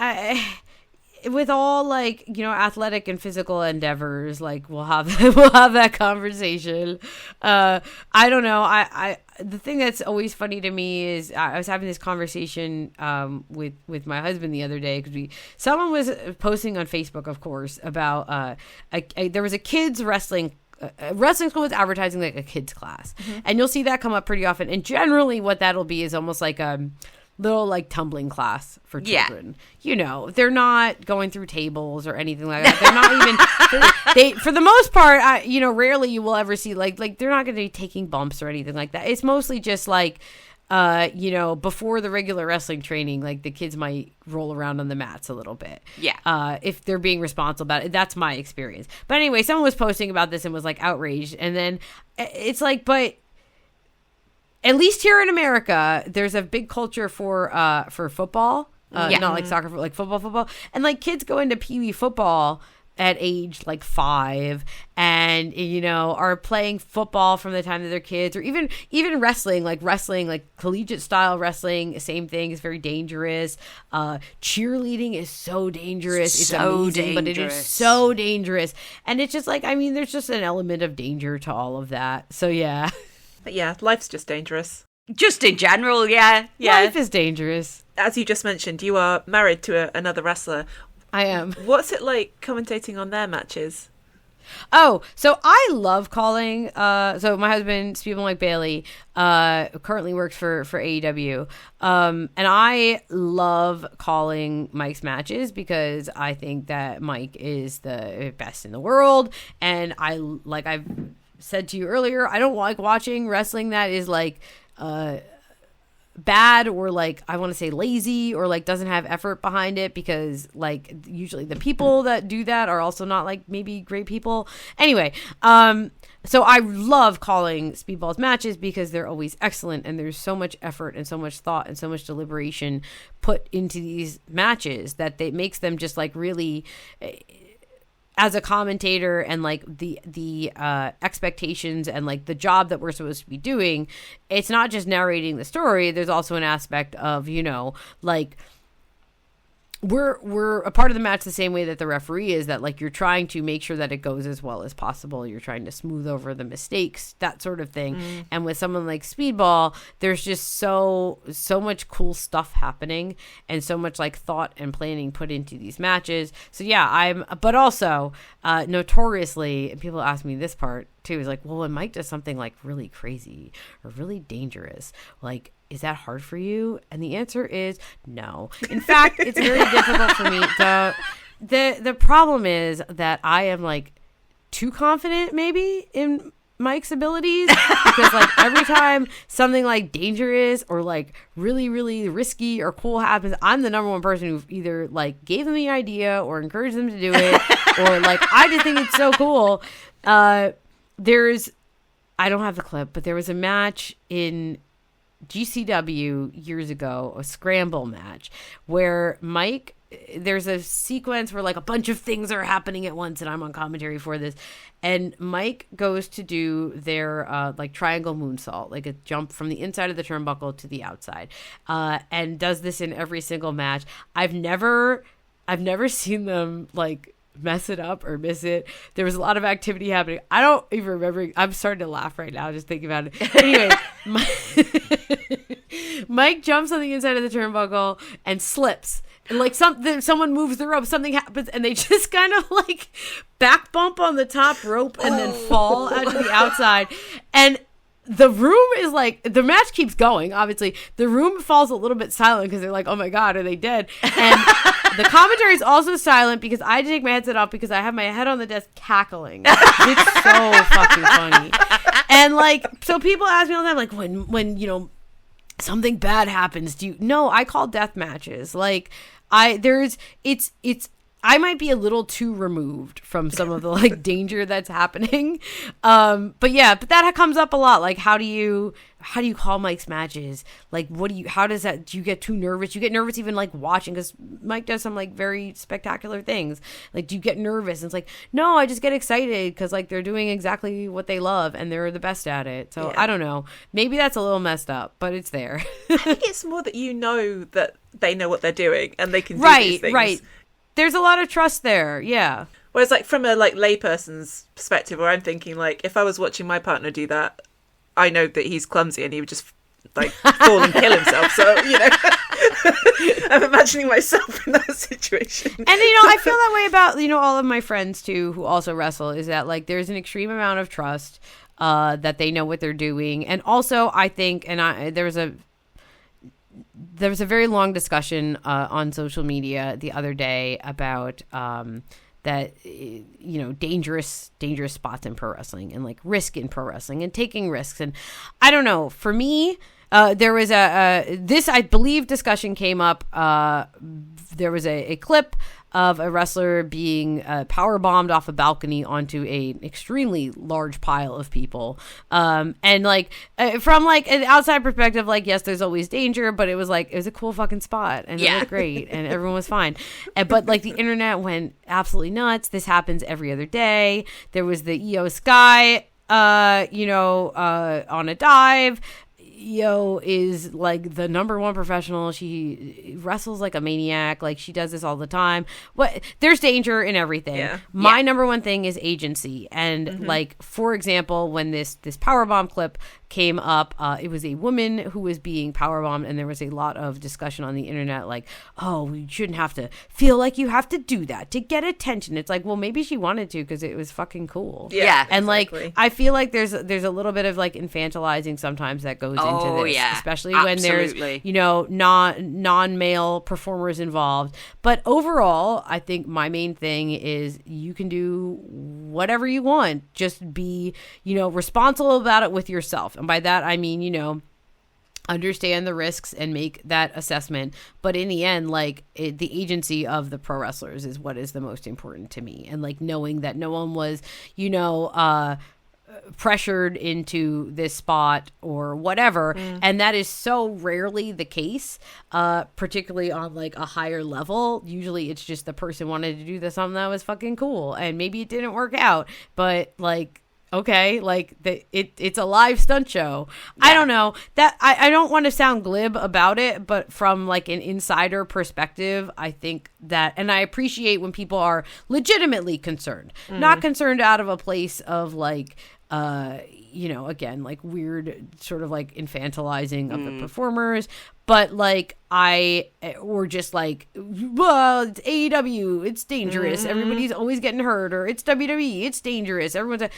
with all, like, you know, athletic and physical endeavors, like, we'll have that conversation. I don't know. I the thing that's always funny to me is I was having this conversation with my husband the other day, because someone was posting on Facebook, of course, about there was a kids wrestling school was advertising like a kids class, and you'll see that come up pretty often. And generally, what that'll be is almost like a little like tumbling class for children. You know, they're not going through tables or anything like that. They're not even for the most part, you know, rarely you will ever see like they're not going to be taking bumps or anything like that. It's mostly just like you know, before the regular wrestling training, like the kids might roll around on the mats a little bit. Yeah. If they're being responsible about it. That's my experience. But anyway, someone was posting about this and was like outraged, and then it's like, but at least here in America, there's a big culture for football, not like soccer, like football. And like kids go into Pee-wee football at age like 5, and, you know, are playing football from the time that they're kids, or even wrestling, like collegiate style wrestling, same thing, is very dangerous. Cheerleading is so dangerous. It's so amazing, but it is so dangerous. And it's just like, I mean, there's just an element of danger to all of that. So yeah. But yeah, life's just dangerous. Just in general, yeah. Life is dangerous. As you just mentioned, you are married to another wrestler. I am. What's it like commentating on their matches? Oh, so I love calling. So my husband, Stephen Mike Bailey, currently works for AEW. And I love calling Mike's matches because I think that Mike is the best in the world. And I've said to you earlier, I don't like watching wrestling that is like bad, or like, I want to say lazy, or like doesn't have effort behind it, because like usually the people that do that are also not like maybe great people. Anyway, so I love calling Speedball's matches because they're always excellent, and there's so much effort and so much thought and so much deliberation put into these matches that it makes them just like really, as a commentator, and like the expectations and like the job that we're supposed to be doing, it's not just narrating the story. There's also an aspect of, you know, like we're a part of the match the same way that the referee is, that like you're trying to make sure that it goes as well as possible. You're trying to smooth over the mistakes, that sort of thing. And with someone like Speedball, there's just so much cool stuff happening, and so much like thought and planning put into these matches. So yeah, but also notoriously, and people ask me this part too, is like, well, when Mike does something like really crazy or really dangerous, like, is that hard for you? And the answer is no. In fact, it's very difficult for me. The problem is that I am like too confident maybe in Mike's abilities, because like every time something like dangerous or like really, really risky or cool happens, I'm the number one person who either like gave them the idea or encouraged them to do it, or like I just think it's so cool. I don't have the clip, but there was a match in GCW years ago, a scramble match, where Mike, there's a sequence where like a bunch of things are happening at once, and I'm on commentary for this, and Mike goes to do their like triangle moonsault, like a jump from the inside of the turnbuckle to the outside, and does this in every single match. I've never seen them like mess it up or miss it. There was a lot of activity happening. I don't even remember. I'm starting to laugh right now just thinking about it. Anyway, Mike jumps on the inside of the turnbuckle and slips. And like someone moves the rope, something happens, and they just kind of like back bump on the top rope and then fall out to the outside. And the room is like, the match keeps going, obviously. The room falls a little bit silent because they're like, oh my God, are they dead? And the commentary is also silent because I had to take my headset off because I have my head on the desk cackling. It's so fucking funny. And like, so people ask me all the time, like, when you know, something bad happens, no, I call death matches. Like, I might be a little too removed from some of the like danger that's happening. But that comes up a lot. Like, how do you call Mike's matches? Like, how does that, do you get too nervous? You get nervous even like watching, because Mike does some like very spectacular things. Like, do you get nervous? And it's like, no, I just get excited because like they're doing exactly what they love and they're the best at it. So I don't know. Maybe that's a little messed up, but it's there. I think it's more that you know that they know what they're doing and they can do these things. Right. There's a lot of trust there, yeah. Whereas, like, from a like layperson's perspective, where I'm thinking, like, if I was watching my partner do that, I know that he's clumsy and he would just like fall and kill himself. So, you know, I'm imagining myself in that situation. And you know, I feel that way about, you know, all of my friends too who also wrestle. Is that like there's an extreme amount of trust that they know what they're doing, and also I think, and there was a very long discussion on social media the other day about that, you know, dangerous spots in pro wrestling and like risk in pro wrestling and taking risks. And I don't know, for me, there was this, I believe, discussion came up. There was a clip of a wrestler being power bombed off a balcony onto a extremely large pile of people. And like from like an outside perspective, like, yes, there's always danger, but it was a cool fucking spot and it looked great and everyone was fine. But like the internet went absolutely nuts. This happens every other day. There was the Io Sky, on a dive. Io is like the number one professional. She wrestles like a maniac. Like, she does this all the time. But there's danger in everything. Yeah. My number one thing is agency. And like, for example, when this powerbomb clip came up, it was a woman who was being powerbombed, and there was a lot of discussion on the internet like, oh, you shouldn't have to feel like you have to do that to get attention. It's like, well, maybe she wanted to because it was fucking cool. Yeah. And exactly. Like, I feel like there's a little bit of like infantilizing sometimes that goes into this, especially when there's, you know, non-male performers involved. But overall, I think my main thing is you can do whatever you want. Just be, you know, responsible about it with yourself. And by that, I mean, you know, understand the risks and make that assessment. But in the end, like, the agency of the pro wrestlers is what is the most important to me. And like knowing that no one was, you know, pressured into this spot or whatever. And that is so rarely the case, particularly on like a higher level. Usually it's just the person wanted to do something that was fucking cool, and maybe it didn't work out, but like, okay, like it's a live stunt show. Yeah. I don't know that I don't want to sound glib about it, but from like an insider perspective, I think that, and I appreciate when people are legitimately concerned, not concerned out of a place of like, you know, again, like weird sort of like infantilizing of the performers, but like or just like, well, it's AEW, it's dangerous, everybody's always getting hurt, or it's WWE, it's dangerous, everyone's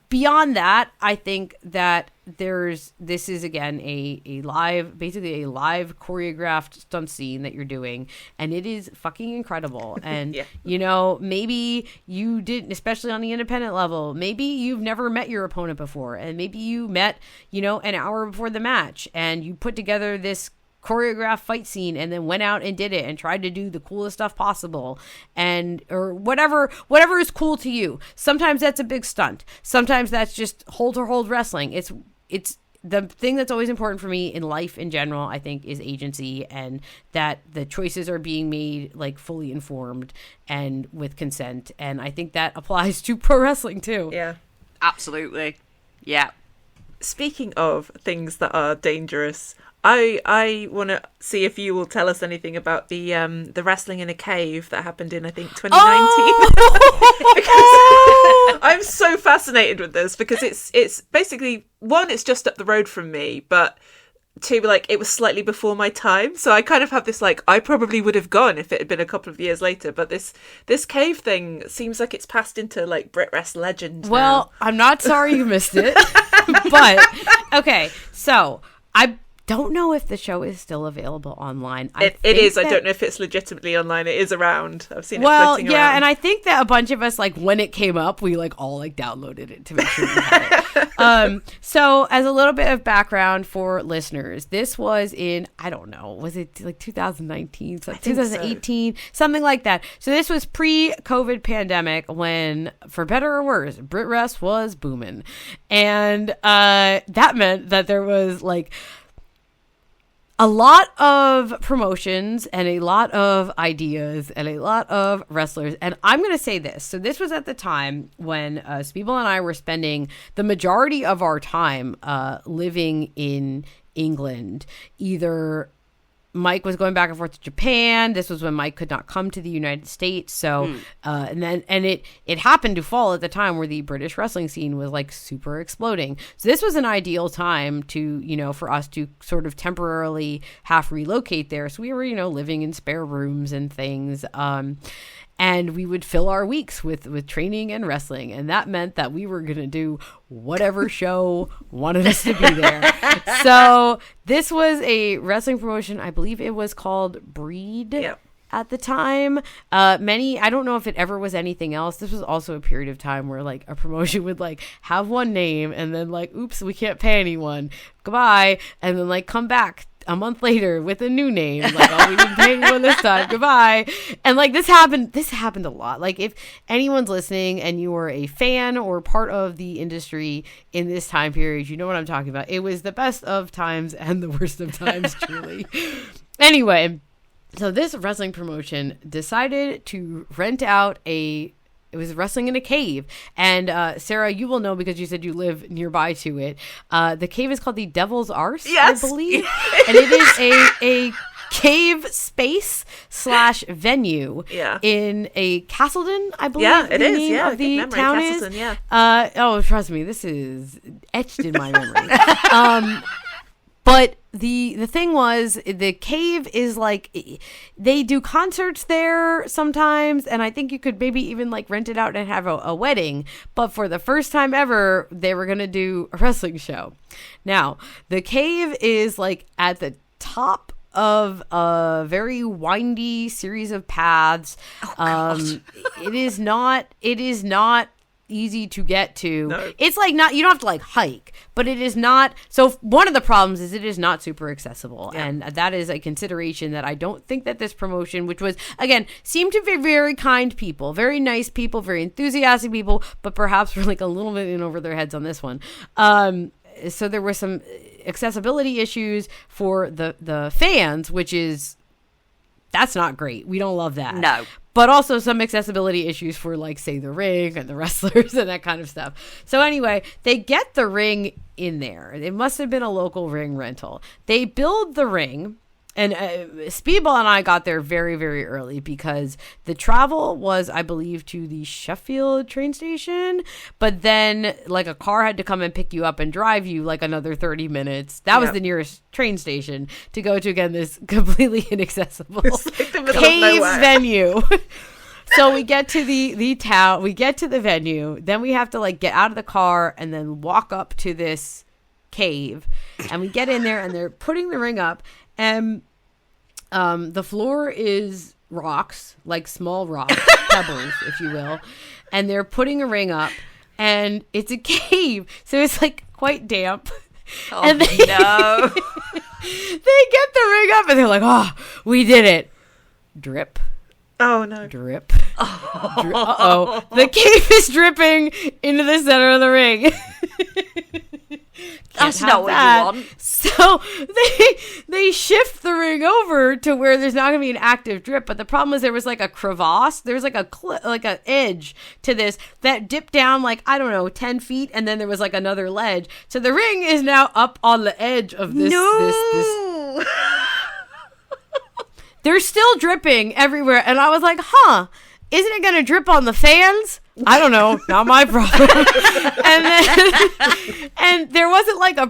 beyond that. I think that this is again basically a live choreographed stunt scene that you're doing, and it is fucking incredible. And you know, maybe you didn't, especially on the independent level, maybe you've never met your opponent before, and maybe you met, you know, an hour before the match, and you put together this choreographed fight scene and then went out and did it and tried to do the coolest stuff possible, and or whatever is cool to you. Sometimes that's a big stunt, sometimes that's just hold wrestling. It's the thing that's always important for me in life in general, I think, is agency, and that the choices are being made like fully informed and with consent. And I think that applies to pro wrestling too. Yeah, absolutely. Yeah. Speaking of things that are dangerous, I want to see if you will tell us anything about the wrestling in a cave that happened in, I think, 2019. Because I'm so fascinated with this, because it's basically, one, it's just up the road from me, but two, like, it was slightly before my time, so I kind of have this like, I probably would have gone if it had been a couple of years later, but this cave thing seems like it's passed into like BritWres legend. Well, now. I'm not sorry you missed it. But okay, so I don't know if the show is still available online. It is. I don't know if it's legitimately online. It is around. I've seen it floating around. And I think that a bunch of us, like, when it came up, we like all like downloaded it to make sure we had it. So as a little bit of background for listeners, this was in, I don't know, was it like 2019, so 2018, something like that. So this was pre-COVID pandemic when, for better or worse, BritWres was booming. And that meant that there was like a lot of promotions and a lot of ideas and a lot of wrestlers. And I'm going to say this. So this was at the time when Speeble and I were spending the majority of our time living in England. Either Mike was going back and forth to Japan. This was when Mike could not come to the United States. So, it happened to fall at the time where the British wrestling scene was like super exploding. So this was an ideal time to, for us to sort of temporarily half relocate there. So we were, living in spare rooms and things. And we would fill our weeks with training and wrestling. And that meant that we were going to do whatever show wanted us to be there. So this was a wrestling promotion. I believe it was called Breed. Yep. At the time. I don't know if it ever was anything else. This was also a period of time where like a promotion would like have one name and then like, oops, we can't pay anyone. Goodbye. And then like come back a month later with a new name, like, oh, we didn't pay anyone this time, goodbye. And like this happened a lot. Like if anyone's listening and you were a fan or part of the industry in this time period, you know what I'm talking about. It was the best of times and the worst of times, truly. Anyway, so this wrestling promotion decided to rent out it was wrestling in a cave. And Sarah, you will know because you said you live nearby to it. The cave is called the Devil's Arse, yes. I believe. And it is a cave space / venue in a Castleton, I believe. Yeah, it is. Name Yeah, of the memory. town Castleton, is. Yeah. Trust me, this is etched in my memory. But the thing was, the cave is like, they do concerts there sometimes, and I think you could maybe even like rent it out and have a wedding. But for the first time ever, they were going to do a wrestling show. Now, the cave is like at the top of a very windy series of paths. It is not easy to get to. No. It's like not, you don't have to like hike, but it is not. So one of the problems is it is not super accessible. Yeah. And that is a consideration that I don't think that this promotion, which was, again, seemed to be very kind people, very nice people, very enthusiastic people, but perhaps were like a little bit in over their heads on this one. So there were some accessibility issues for the fans, which is, that's not great. We don't love that. No. But also some accessibility issues for, like, say, the ring and the wrestlers and that kind of stuff. So anyway, they get the ring in there. It must have been a local ring rental. They build the ring. And Speedball and I got there very, very early because the travel was, I believe, to the Sheffield train station. But then, like, a car had to come and pick you up and drive you, like, another 30 minutes. That was the nearest train station to go to, again, this completely inaccessible cave venue. So we get to the town. We get to the venue. Then we have to, like, get out of the car and then walk up to this cave. And we get in there, and they're putting the ring up. And the floor is rocks, like small rocks, pebbles, if you will. And they're putting a ring up, and it's a cave, so it's like quite damp. Oh, and no. They get the ring up, and they're like, "Oh, we did it!" Drip. Oh no! Drip. Uh-oh. The cave is dripping into the center of the ring. That's not what you want. So they shift the ring over to where there's not going to be an active drip. But the problem is there was like a crevasse. There was like an edge to this that dipped down like, I don't know, 10 feet. And then there was like another ledge. So the ring is now up on the edge of this. No! They're still dripping everywhere. And I was like, isn't it going to drip on the fans? I don't know. Not my problem. and there wasn't like a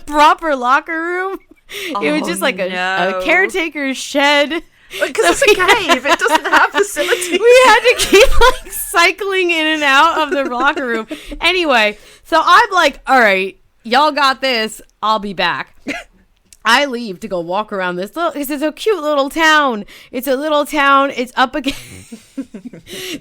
proper locker room. It was just like a caretaker's shed. Because it's a cave. It doesn't have facilities. We had to keep like cycling in and out of the locker room. Anyway, so I'm like, all right, y'all got this. I'll be back. I leave to go walk around this it's a cute little town. It's a little town. It's up against,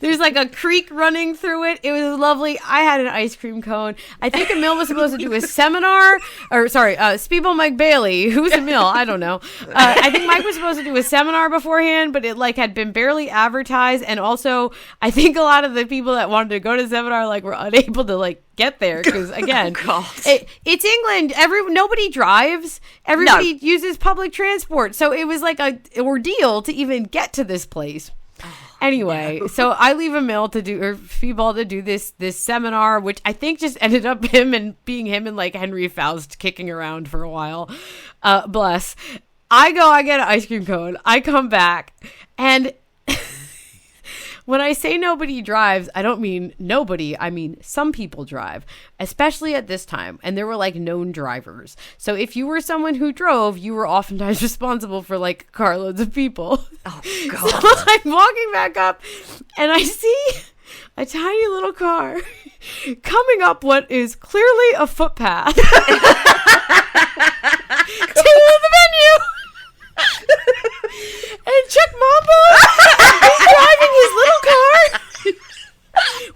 there's like a creek running through it. It was lovely. I had an ice cream cone. I think Emil was supposed to do a seminar, Speedball Mike Bailey. Who's Emil? I don't know. I think Mike was supposed to do a seminar beforehand, but it like had been barely advertised. And also I think a lot of the people that wanted to go to the seminar like were unable to like get there because again, it's England. Nobody drives. Everybody uses public transport, so it was like a ordeal to even get to this place. Anyway, so I leave Emil to do, or Speedball to do this seminar, which I think just ended up being him and like Henry Faust kicking around for a while. Bless. I get an ice cream cone. I come back and. When I say nobody drives, I don't mean nobody. I mean some people drive, especially at this time. And there were like known drivers. So if you were someone who drove, you were oftentimes responsible for like carloads of people. Oh, God. So I'm walking back up and I see a tiny little car coming up what is clearly a footpath to the venue. And Chuck Mambo is driving his little car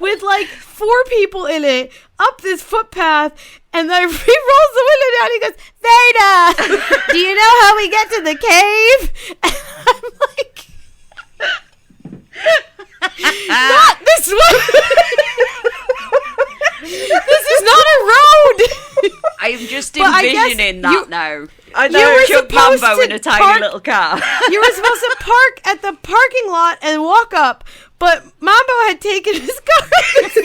with like 4 people in it up this footpath, and then he rolls the window down. He goes, "Veda, do you know how we get to the cave?" And I'm like, "Not this one. This is not a road." I'm just envisioning that now. I know. Chuck Mambo in a tiny little car. You were supposed to park at the parking lot and walk up, but Mambo had taken his car and so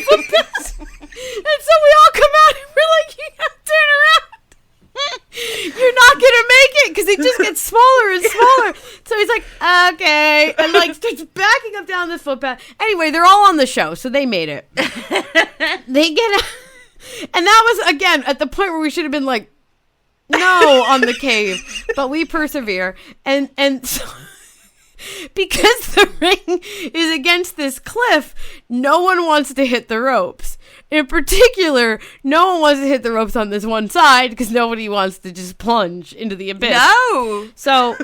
we all come out and we're like, "You gotta turn around. You're not gonna make it," because it just gets smaller and smaller. So he's like, "Okay," and like starts backing up down this footpath. Anyway, they're all on the show, so they made it. They get out, and that was again at the point where we should have been like, no, on the cave, but we persevere, and so because the ring is against this cliff, no one wants to hit the ropes. In particular, no one wants to hit the ropes on this one side because nobody wants to just plunge into the abyss. No. So,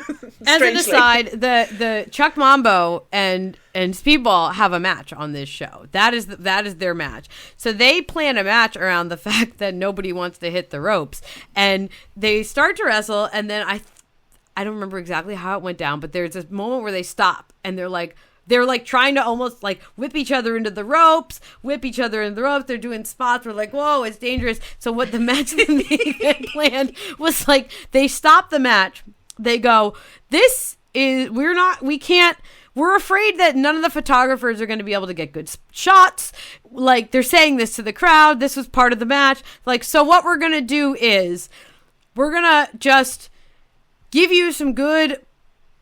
as an aside, the Chuck Mambo and Speedball have a match on this show. That is their match. So they plan a match around the fact that nobody wants to hit the ropes, and they start to wrestle. And then I don't remember exactly how it went down, but there's this moment where they stop and they're like trying to almost like whip each other into the ropes. They're doing spots. We're like, whoa, it's dangerous. So what the match that they had planned was like, they stop the match. They go, we're afraid that none of the photographers are going to be able to get good shots. Like, they're saying this to the crowd. This was part of the match. Like, so what we're going to do is we're going to just give you some good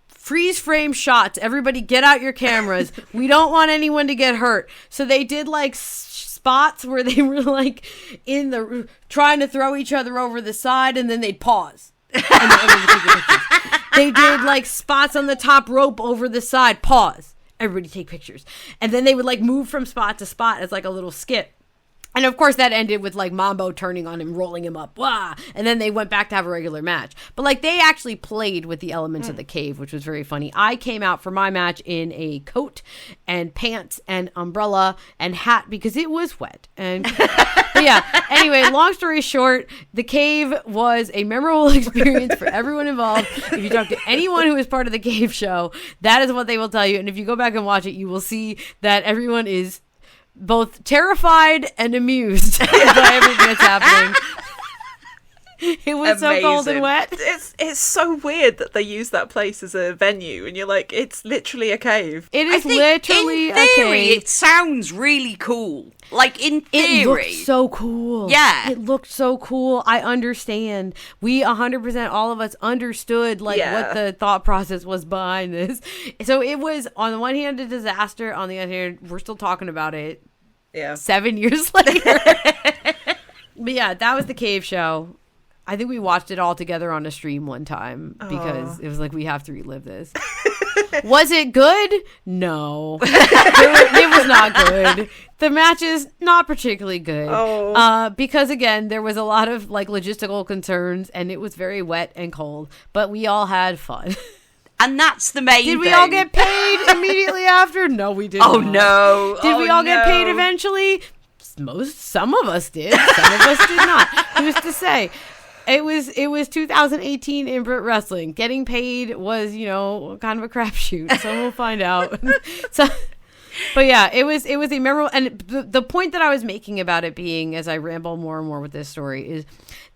freeze frame shots. Everybody get out your cameras. We don't want anyone to get hurt. So they did like spots where they were like trying to throw each other over the side, and then they'd pause. And they did like spots on the top rope over the side, pause, everybody take pictures. And then they would like move from spot to spot as like a little skit. And of course that ended with like Mambo turning on him, rolling him up, wah! And then they went back to have a regular match. But like they actually played with the elements of the cave, which was very funny. I came out for my match in a coat and pants and umbrella and hat because it was wet. And but yeah, anyway, long story short, the cave was a memorable experience for everyone involved. If you talk to anyone who is part of the cave show, that is what they will tell you. And if you go back and watch it, you will see that everyone is both terrified and amused by everything that's happening. It was so cold and wet. It's so weird that they use that place as a venue, and you're like, it's literally a cave. It is literally a cave. It sounds really cool. Like, in theory. It looked so cool. Yeah. It looked so cool. I understand. We 100%, all of us understood, like, what the thought process was behind this. So it was, on the one hand, a disaster. On the other hand, we're still talking about it 7 years later. But yeah, that was the cave show. I think we watched it all together on a stream one time because it was like, we have to relive this. Was it good? No. It was not good. The match is not particularly good. Because, again, there was a lot of, like, logistical concerns, and it was very wet and cold. But we all had fun. And that's the main thing. Did we all get paid immediately after? No, we did not. Oh, no. Did we all get paid eventually? Some of us did. Some of us did not. Who's to say? It was 2018 in Brit Wrestling. Getting paid was, kind of a crapshoot. So we'll find out. But yeah, it was a memorable. And the point that I was making about it being, as I ramble more and more with this story, is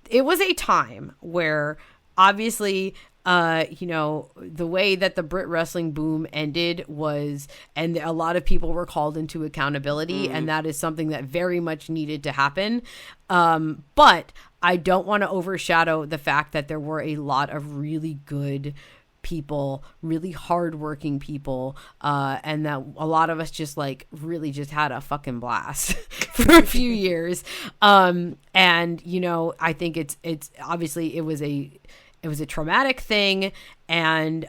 it was a time where obviously, the way that the Brit Wrestling boom ended was, and a lot of people were called into accountability, and that is something that very much needed to happen. But I don't want to overshadow the fact that there were a lot of really good people, really hardworking people, and that a lot of us just really just had a fucking blast for a few years. And I think it's obviously it was a traumatic thing, and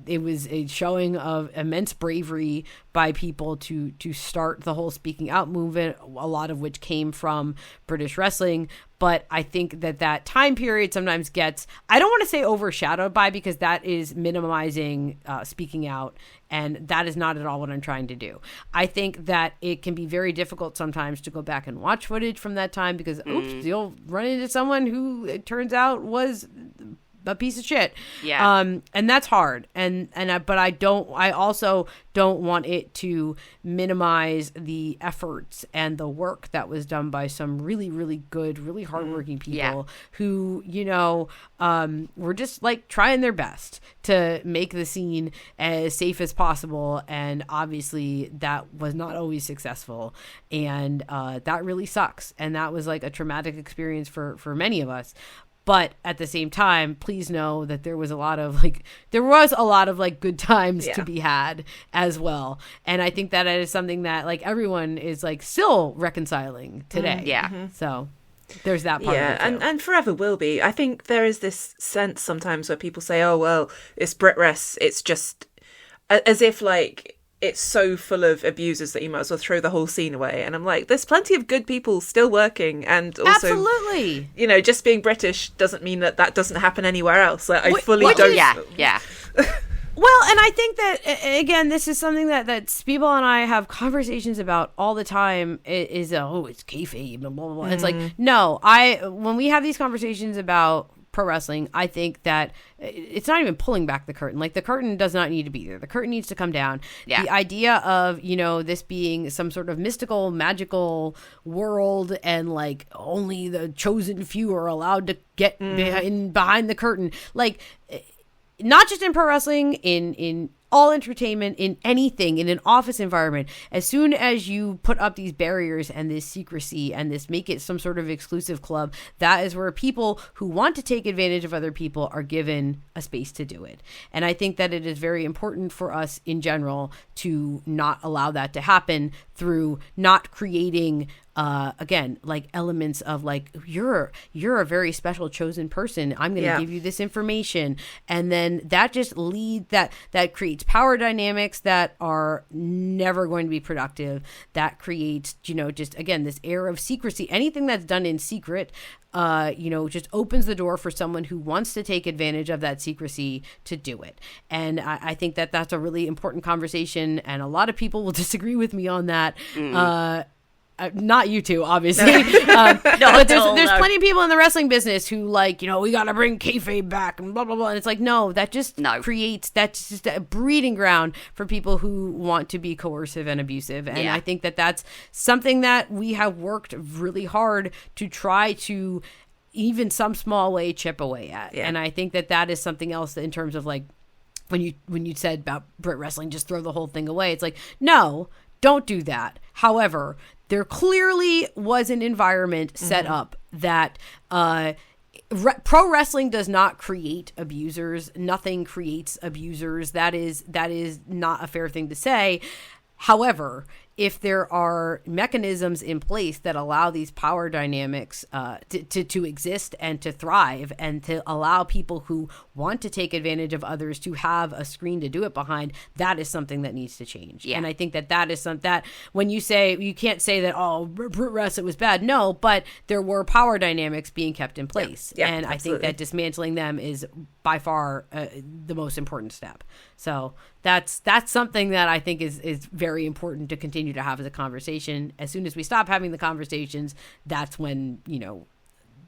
it was a showing of immense bravery by people to start the whole speaking out movement, a lot of which came from British wrestling. But I think that time period sometimes gets, I don't want to say overshadowed by, because that is minimizing speaking out, and that is not at all what I'm trying to do. I think that it can be very difficult sometimes to go back and watch footage from that time, because oops, you'll run into someone who it turns out was a piece of shit. Yeah. And that's hard. But I also don't want it to minimize the efforts and the work that was done by some really, really good, really hardworking people who, were just trying their best to make the scene as safe as possible. And obviously that was not always successful. And that really sucks. And that was a traumatic experience for many of us. But at the same time, please know that there was a lot of good times to be had as well. And I think that is something that everyone is still reconciling today. Yeah. Mm-hmm. So there's that part of it too. and forever will be. I think there is this sense sometimes where people say, oh, well, it's BritWres. It's just as if it's so full of abusers that you might as well throw the whole scene away. And I'm there's plenty of good people still working. And also, absolutely, just being British doesn't mean that doesn't happen anywhere else. I fully don't. Yeah. Well, and I think that, again, this is something that Spiebel and I have conversations about all the time, is it's kayfabe, blah, blah, blah. It's no, when we have these conversations about pro wrestling, I think that it's not even pulling back the curtain. The curtain does not need to be there. The curtain needs to come down. Yeah. The idea of, this being some sort of mystical, magical world, and only the chosen few are allowed to get behind the curtain. Not just in pro wrestling, in all entertainment, in anything, in an office environment, as soon as you put up these barriers and this secrecy and this make it some sort of exclusive club, that is where people who want to take advantage of other people are given a space to do it. And I think that it is very important for us in general to not allow that to happen through not creating again, elements of you're a very special chosen person. I'm going to give you this information. And then that just that creates power dynamics that are never going to be productive. That creates, just again, this air of secrecy. Anything that's done in secret, just opens the door for someone who wants to take advantage of that secrecy to do it. And I think that that's a really important conversation. And a lot of people will disagree with me on that. Not you two, obviously. But there's plenty of people in the wrestling business who we got to bring kayfabe back and blah, blah, blah. And it's no, that just creates, that's just a breeding ground for people who want to be coercive and abusive. And I think that that's something that we have worked really hard to try to, even some small way, chip away at. Yeah. And I think that is something else in terms of when you said about Brit Wrestling, just throw the whole thing away. It's no, don't do that. However, there clearly was an environment set up that pro wrestling does not create abusers. Nothing creates abusers. That is not a fair thing to say. However, if there are mechanisms in place that allow these power dynamics to exist and to thrive, and to allow people who want to take advantage of others to have a screen to do it behind, that is something that needs to change. And I think that is something that when you say, you can't say that, oh, BritWres, it was bad. No, but there were power dynamics being kept in place. And I think that dismantling them is by far the most important step. So that's something that I think is very important to continue to have as a conversation. As soon as we stop having the conversations, that's when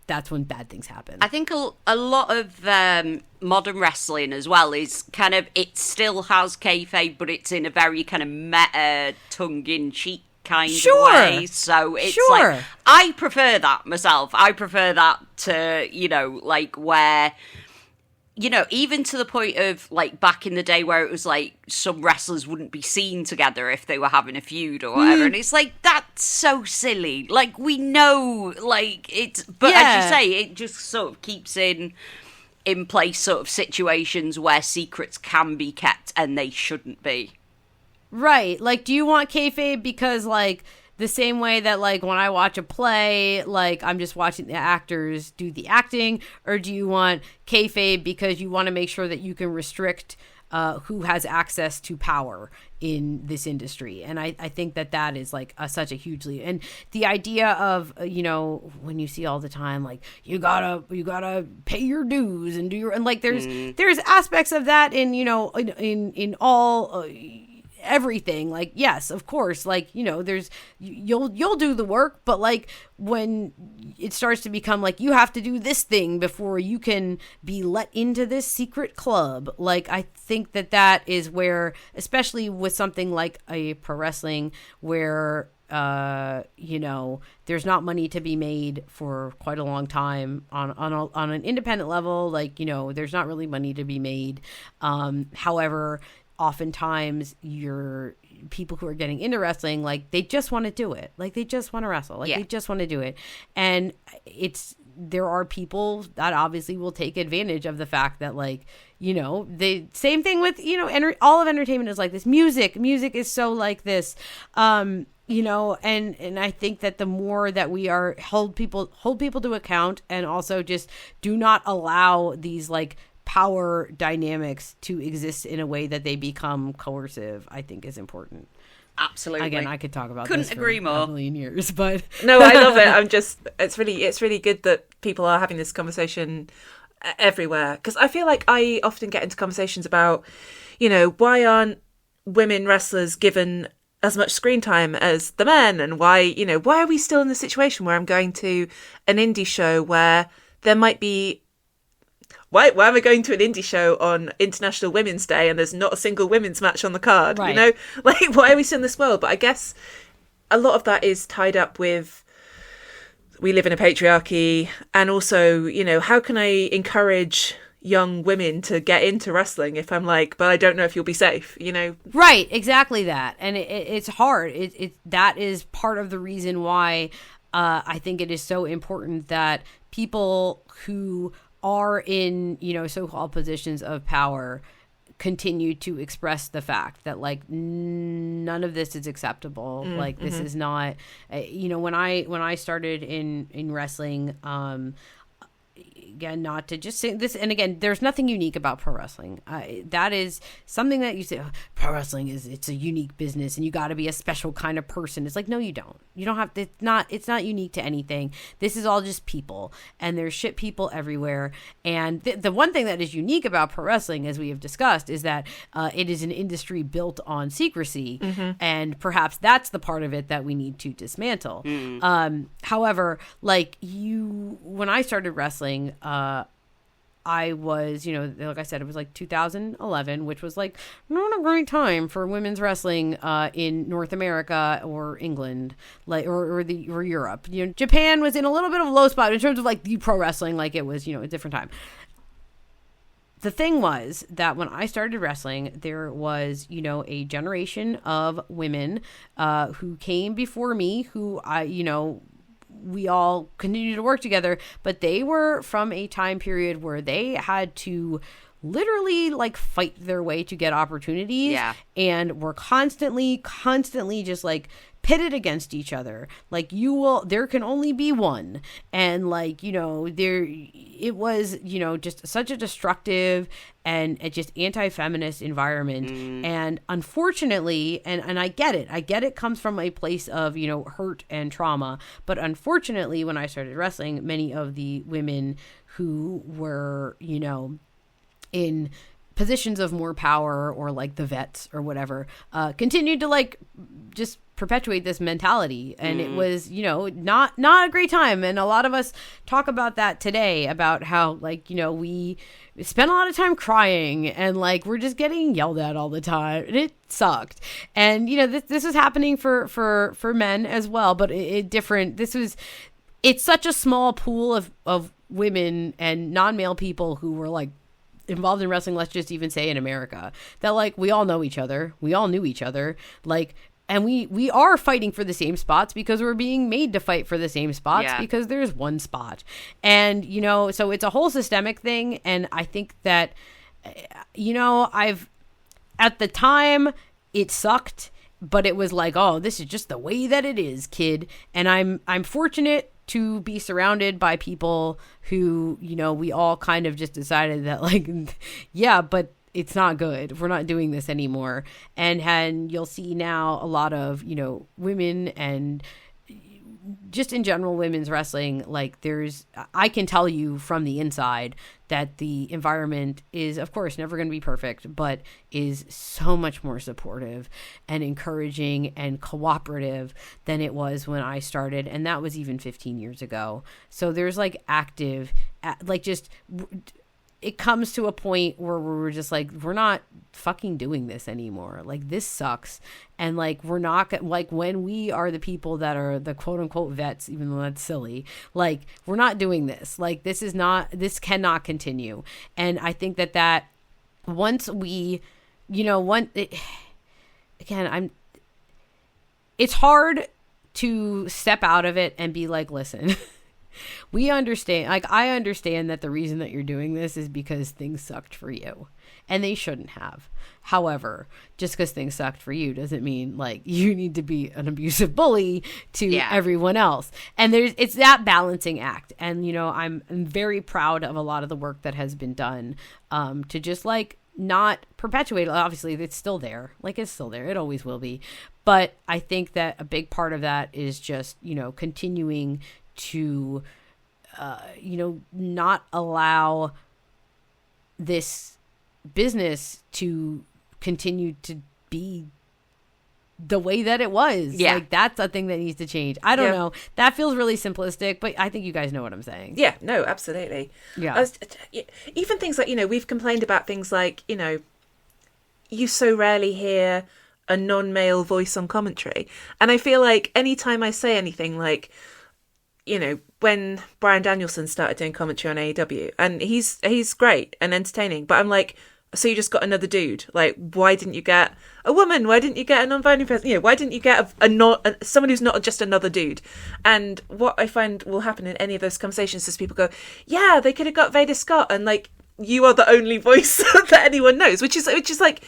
bad things happen. I think a lot of modern wrestling as well is kind of, it still has kayfabe, but it's in a very kind of meta, tongue-in-cheek kind of way. So it's like, I prefer that myself. I prefer that to, like where... even to the point of, like, back in the day where it was, like, some wrestlers wouldn't be seen together if they were having a feud or whatever. And it's like, that's so silly. Like, we know, like, it's... But as you say, it just sort of keeps in place sort of situations where secrets can be kept and they shouldn't be. Right. Like, do you want kayfabe because, like... the same way that, like, when I watch a play, like, I'm just watching the actors do the acting, or do you want kayfabe because you want to make sure that you can restrict who has access to power in this industry? And I think that is, like, such a hugely... And the idea of, when you see all the time, like, you gotta pay your dues and do your... And, like, there's aspects of that in, in all... everything. Like, yes, of course, like, there's you'll do the work, but, like, when it starts to become like you have to do this thing before you can be let into this secret club, like, I think that is where, especially with something like a pro wrestling where there's not money to be made for quite a long time on an independent level, like, there's not really money to be made. However, oftentimes your people who are getting into wrestling, like, they just want to do it. Like, they just want to wrestle. Like, they just want to do it. And there are people that obviously will take advantage of the fact that, like, the same thing with, all of entertainment is like this. Music is so like this. And I think that the more that we are hold people to account, and also just do not allow these, like, power dynamics to exist in a way that they become coercive, I think is important. Absolutely. Again, I could talk about Couldn't this for agree more. a million years, but no, I love it. It's really good that people are having this conversation everywhere, because I feel like I often get into conversations about, why aren't women wrestlers given as much screen time as the men, and why are we still in the situation where I'm going to an indie show where there might be... Why am I going to an indie show on International Women's Day and there's not a single women's match on the card? Right. Like, why are we still in this world? But I guess a lot of that is tied up with, we live in a patriarchy, and also, how can I encourage young women to get into wrestling if I'm like, but I don't know if you'll be safe, Right, exactly that. And it's hard. That is part of the reason why I think it is so important that people who are in, so-called positions of power continue to express the fact that, like, none of this is acceptable. Like, this is not, when I started in wrestling, again, not to just say this, and again, there's nothing unique about pro wrestling. That is something that you say, oh, pro wrestling it's a unique business and you got to be a special kind of person. It's like, no, you don't. You don't have to, it's not unique to anything. This is all just people, and there's shit people everywhere. And the one thing that is unique about pro wrestling, as we have discussed, is that it is an industry built on secrecy, and perhaps that's the part of it that we need to dismantle. However, like, when I started wrestling, I was, like I said, it was like 2011, which was like not a great time for women's wrestling in North America or England, like or Europe. Japan was in a little bit of a low spot in terms of, like, the pro wrestling, like it was, a different time. The thing was that when I started wrestling, there was, a generation of women who came before me, who we all continued to work together, but they were from a time period where they had to literally like fight their way to get opportunities. Yeah. And we're constantly just like pitted against each other. Like there can only be one. And like, it was, just such a destructive and just anti-feminist environment. And unfortunately, and I get it comes from a place of, hurt and trauma. But unfortunately, when I started wrestling, many of the women who were, in positions of more power, or like the vets or whatever, continued to like just perpetuate this mentality. And it was, not a great time. And a lot of us talk about that today, about how like, we spent a lot of time crying and like we're just getting yelled at all the time, and it sucked. And this was happening for men as well, but it's such a small pool of women and non-male people who were like involved in wrestling, let's just even say in America, that like we all know each other, we all knew each other, like, and we are fighting for the same spots because we're being made to fight for the same spots because there's one spot. And so it's a whole systemic thing. And I think that at the time it sucked, but it was like, oh, this is just the way that it is, kid. And I'm fortunate to be surrounded by people who, we all kind of just decided that like, yeah, but it's not good. We're not doing this anymore. And you'll see now a lot of, women and just in general women's wrestling, like I can tell you from the inside that the environment is, of course, never going to be perfect, but is so much more supportive and encouraging and cooperative than it was when I started. And that was even 15 years ago. So there's like active, like just, it comes to a point where we're just like, we're not fucking doing this anymore. Like, this sucks. And like, we're not like, when we are the people that are the quote unquote vets, even though that's silly, like, we're not doing this. Like, this cannot continue. And I think that once we, it's hard to step out of it and be like, listen, we understand, like, I understand that the reason that you're doing this is because things sucked for you, and they shouldn't have. However, just because things sucked for you doesn't mean like you need to be an abusive bully to everyone else. And it's that balancing act. And, I'm very proud of a lot of the work that has been done to just like not perpetuate. Obviously it's still there. Like, it's still there. It always will be. But I think that a big part of that is just, continuing to, not allow this business to continue to be the way that it was. Yeah. Like, that's a thing that needs to change. I don't know. That feels really simplistic, but I think you guys know what I'm saying. Yeah, no, absolutely. Yeah. Even things like, we've complained about things like, you so rarely hear a non-male voice on commentary. And I feel like anytime I say anything like, when Bryan Danielson started doing commentary on AEW, and he's great and entertaining, but I'm like, so you just got another dude? Like, why didn't you get a woman? Why didn't you get a non-binary person? Why didn't you get someone who's not just another dude? And what I find will happen in any of those conversations is people go, yeah, they could have got Veda Scott, and like, you are the only voice that anyone knows, which is like,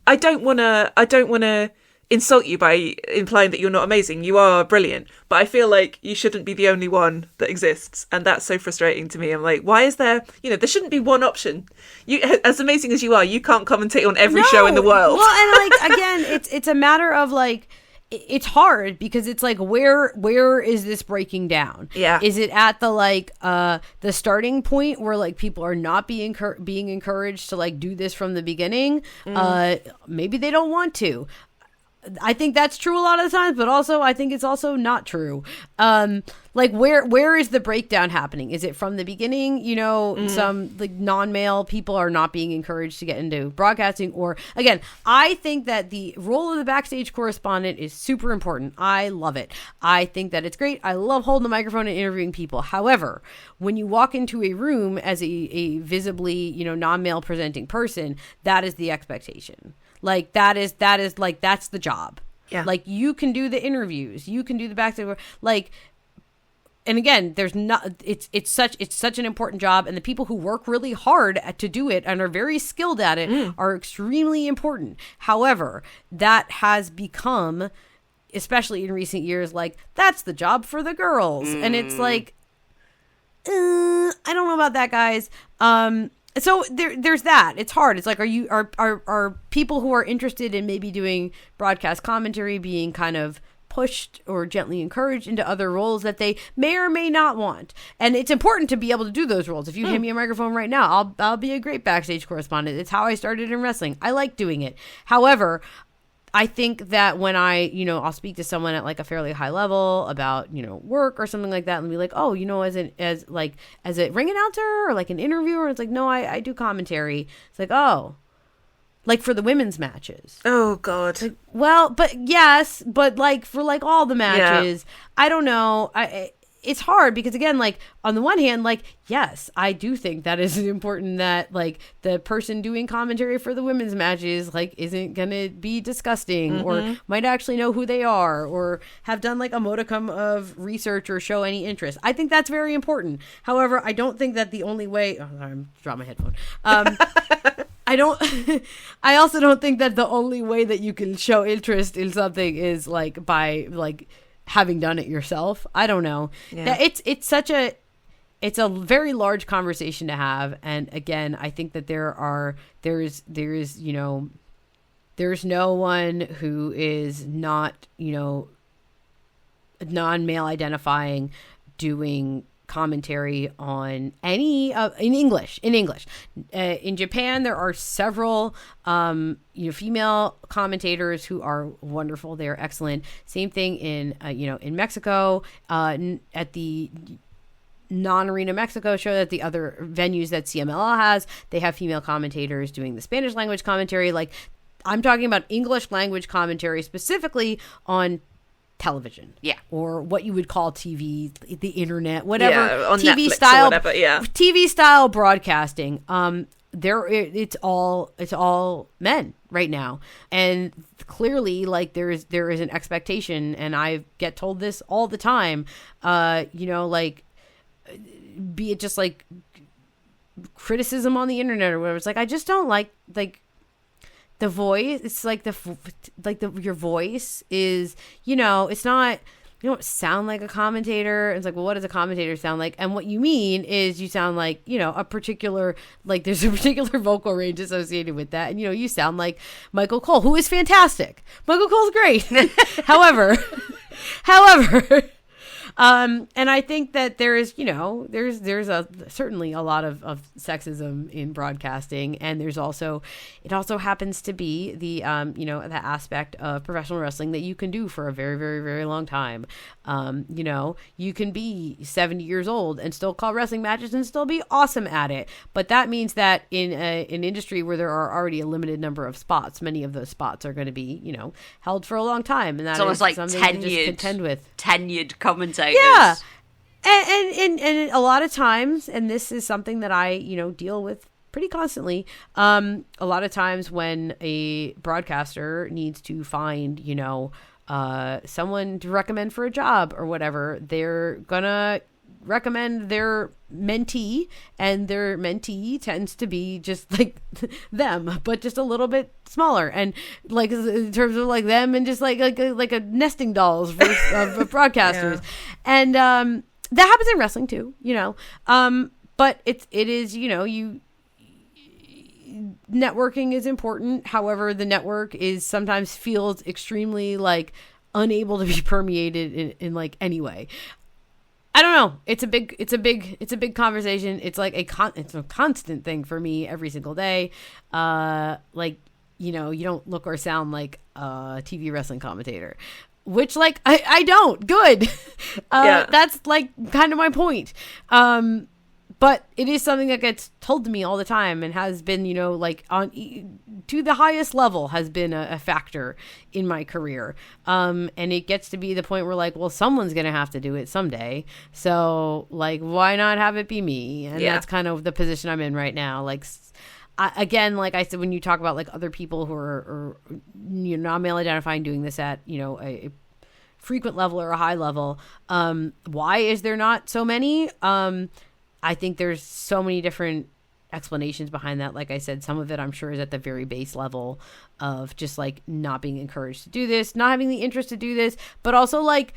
I don't want to insult you by implying that you're not amazing. You are brilliant, but I feel like you shouldn't be the only one that exists, and that's so frustrating to me. I'm like, why is there, there shouldn't be one option. You, as amazing as you are, you can't commentate on every show in the world. Well, and like, again, it's a matter of like, it's hard because it's like, where is this breaking down? Yeah. Is it at the like the starting point where like people are not being encouraged to like do this from the beginning? Maybe they don't want to. I think that's true a lot of the times, but also I think it's also not true. Like, where is the breakdown happening? Is it from the beginning? Some like non-male people are not being encouraged to get into broadcasting, or again, I think that the role of the backstage correspondent is super important. I love it. I think that it's great. I love holding the microphone and interviewing people. However, when you walk into a room as a visibly, non-male presenting person, that is the expectation. Like, that is like, that's the job. Yeah. Like, you can do the interviews, you can do the backstage work. Like, and again, there's not, it's such an important job, and the people who work really hard to do it and are very skilled at it are extremely important. However, that has become, especially in recent years, like, that's the job for the girls. And it's like, I don't know about that, guys. So there's that. It's hard. It's like, are people who are interested in maybe doing broadcast commentary being kind of pushed or gently encouraged into other roles that they may or may not want? And it's important to be able to do those roles. If you hand me a microphone right now, I'll be a great backstage correspondent. It's how I started in wrestling. I like doing it. However, I think that when I'll speak to someone at like a fairly high level about, work or something like that, and be like, oh, as a ring announcer or like an interviewer, it's like, no, I do commentary. It's like, oh, like for the women's matches. Oh God. Like, well, but yes, but like for like all the matches, I don't know. It's hard because, again, like on the one hand, like, yes, I do think that is important that like the person doing commentary for the women's matches like isn't gonna be disgusting or might actually know who they are or have done like a modicum of research or show any interest. I think that's very important. However, I don't think that the only way. Oh, I'm dropped my headphone. I also don't think that the only way that you can show interest in something is like by like having done it yourself. I don't know. Yeah. It's a very large conversation to have. And again, I think that there's no one who is not, non-male identifying doing commentary on any in English. In Japan, there are several female commentators who are wonderful. They are excellent. Same thing in Mexico, at the non-arena Mexico show, that the other venues that CMLL has, they have female commentators doing the Spanish language commentary. Like, I'm talking about English language commentary specifically on television, or what you would call TV, the internet, whatever, on TV Netflix style, or whatever, TV style broadcasting. It's all men right now, and clearly, like there is an expectation, and I get told this all the time. Like, be it just like criticism on the internet or whatever. It's like, I just don't like the voice. It's like your voice is, it's not, you don't sound like a commentator. It's like, well, what does a commentator sound like? And what you mean is you sound like, a particular, like there's a particular vocal range associated with that. And, you sound like Michael Cole, who is fantastic. Michael Cole's great. However, and I think that there is, there's certainly a lot of sexism in broadcasting, and it also happens to be the the aspect of professional wrestling that you can do for a very, very, very long time. You can be 70 years old and still call wrestling matches and still be awesome at it, but that means that in an industry where there are already a limited number of spots, many of those spots are going to be held for a long time, and that it's is like something to just contend with. Tenured commentators. Yeah. And a lot of times, and this is something that I, deal with pretty constantly, a lot of times when a broadcaster needs to find, someone to recommend for a job or whatever, they're gonna recommend their mentee, and their mentee tends to be just like them, but just a little bit smaller, and like in terms of like them, and just like a nesting dolls of broadcasters. And that happens in wrestling too, but it is networking is important. However, the network is sometimes feels extremely like unable to be permeated in like any way. I don't know. It's a big conversation. It's like it's a constant thing for me every single day. You don't look or sound like a TV wrestling commentator, which like I don't. Good. That's like kind of my point. But it is something that gets told to me all the time, and has been, to the highest level has been a factor in my career. And it gets to be the point where like, well, someone's going to have to do it someday. So like, why not have it be me? And that's kind of the position I'm in right now. Like, again, like I said, when you talk about like other people who are non-male identifying doing this at, a frequent level or a high level. Why is there not so many? I think there's so many different explanations behind that. Like I said, some of it I'm sure is at the very base level of just like not being encouraged to do this, not having the interest to do this, but also like,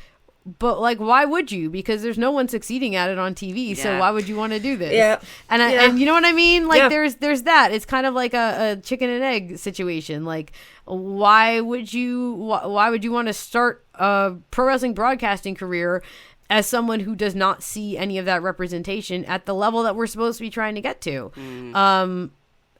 why would you? Because there's no one succeeding at it on TV. So why would you want to do this? Yeah. And you know what I mean? Like there's that. It's kind of like a chicken and egg situation. Like why would you want to start a pro wrestling broadcasting career as someone who does not see any of that representation at the level that we're supposed to be trying to get to?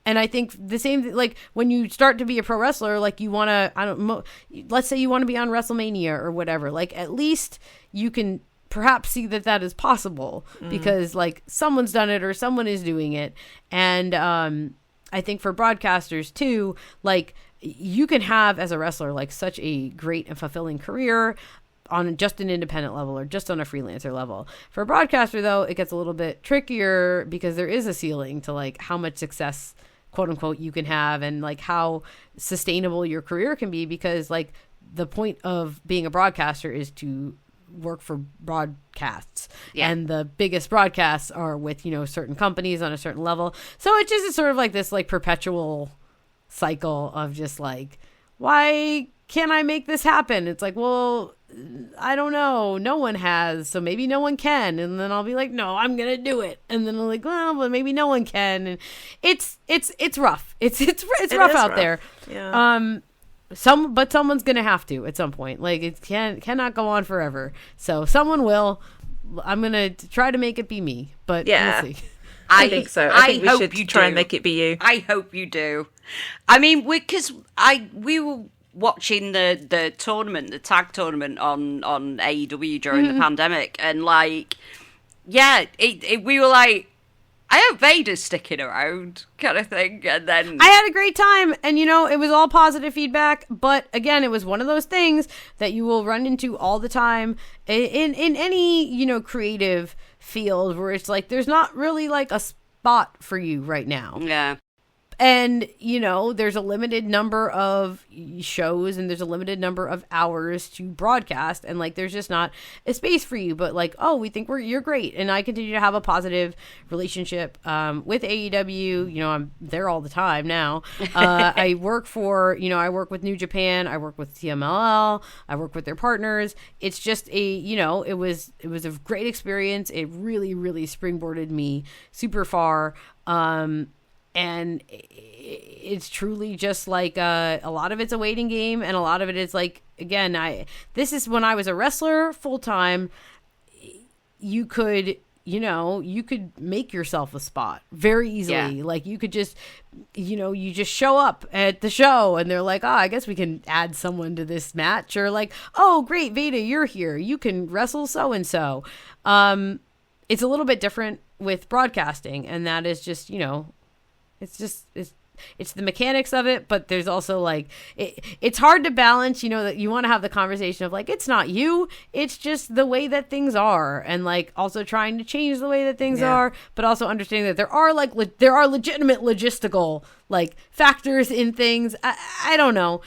And I think the same, like when you start to be a pro wrestler, like you want to, let's say you want to be on WrestleMania or whatever, like at least you can perhaps see that is possible because like someone's done it or someone is doing it. And I think for broadcasters too, like you can have as a wrestler, like such a great and fulfilling career on just an independent level or just on a freelancer level. For a broadcaster though, it gets a little bit trickier because there is a ceiling to like how much success, quote unquote, you can have and like how sustainable your career can be, because like the point of being a broadcaster is to work for broadcasts and the biggest broadcasts are with, you know, certain companies on a certain level. So it just is sort of like this like perpetual cycle of just like, why can't I make this happen? It's like, well, I don't know. No one has, so maybe no one can. And then I'll be like, no, I'm gonna do it. And then I'm like, well, but maybe no one can. And it's rough. It's rough out there. Yeah. But someone's gonna have to at some point. Like it cannot go on forever. So someone will. I'm gonna try to make it be me. But we'll see. I think so. I think we should try and make it be you. I hope you do. I mean, because we were watching the tournament, the tag tournament on AEW during the pandemic, and like, we were like, I hope Veda's sticking around, kind of thing. And then I had a great time, and you know, it was all positive feedback. But again, it was one of those things that you will run into all the time in any, you know, creative field where it's like there's not really like a spot for you right now. Yeah. And, you know, there's a limited number of shows and there's a limited number of hours to broadcast. And, like, there's just not a space for you. But, like, oh, we think you're great. And I continue to have a positive relationship with AEW. You know, I'm there all the time now. I work with New Japan. I work with CMLL. I work with their partners. It's just it was a great experience. It really, really springboarded me super far. And it's truly just like a lot of it's a waiting game, and a lot of it is like, again, this is when I was a wrestler full time. You could make yourself a spot very easily. Yeah. Like you could just, you just show up at the show and they're like, oh, I guess we can add someone to this match, or like, oh, great, Veda, you're here. You can wrestle so-and-so. It's a little bit different with broadcasting, and that is just, it's the mechanics of it, but there's also like it's hard to balance, that you want to have the conversation of like, it's not you, it's just the way that things are, and like also trying to change the way that things are, but also understanding that there are legitimate logistical like factors in things. I don't know.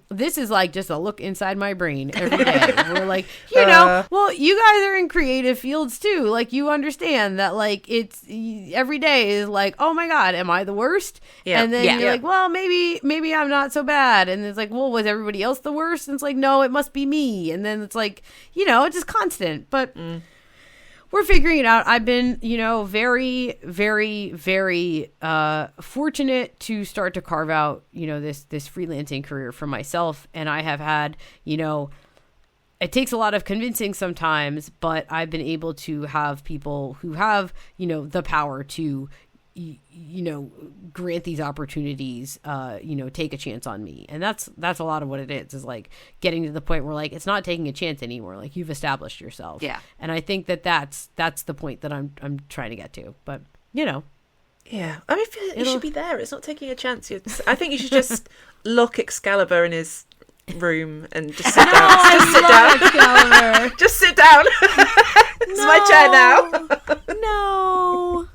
This is like just a look inside my brain every day. We're like, well, you guys are in creative fields too. Like you understand that like it's every day is like, oh my God, am I the worst? Yeah. And then you're like, well, maybe I'm not so bad. And it's like, well, was everybody else the worst? And it's like, no, it must be me. And then it's like, it's just constant, but we're figuring it out. I've been, very, very, very fortunate to start to carve out, this freelancing career for myself. And I have had, it takes a lot of convincing sometimes, but I've been able to have people who have, the power to, grant these opportunities, take a chance on me. And that's a lot of what it is like getting to the point where like, it's not taking a chance anymore. Like you've established yourself. Yeah. And I think that's the point that I'm trying to get to, but Yeah. I mean, you should be there. It's not taking a chance. I think you should just lock Excalibur in his room and just sit down. Just sit down. Excalibur. Just sit down. It's my chair now. No.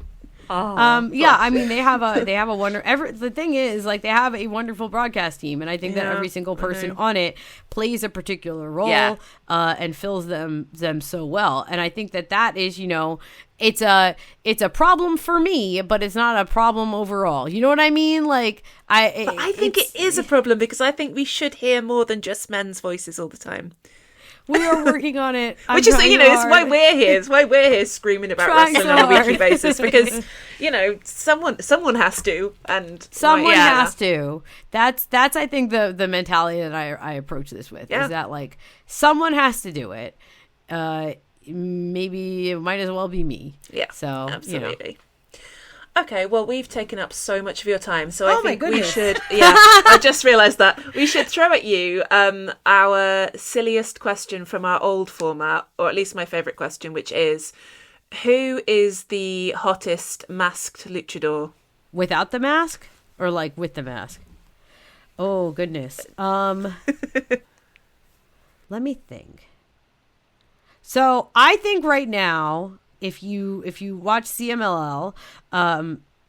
Yeah, I mean, they have a the thing is, like, they have a wonderful broadcast team, and I think that every single person on it plays a particular role and fills them so well. And I think that is, you know, it's a problem for me, but it's not a problem overall. You know what I mean? Like, I think it is a problem, because I think we should hear more than just men's voices all the time. We are working on it. Which is, you know, it's why we're here. It's why we're here screaming about wrestling on a weekly basis, because, you know, someone has to, and someone has to. That's I think the mentality that I approach this with is that, like, someone has to do it. Maybe it might as well be me. Yeah. So absolutely. You know. Okay, well, we've taken up so much of your time, so I think we should... Yeah, I just realised that. We should throw at you our silliest question from our old format, or at least my favourite question, which is, who is the hottest masked luchador? Without the mask? Or, like, with the mask? Oh, goodness. Let me think. So, I think right now... If you watch CMLL,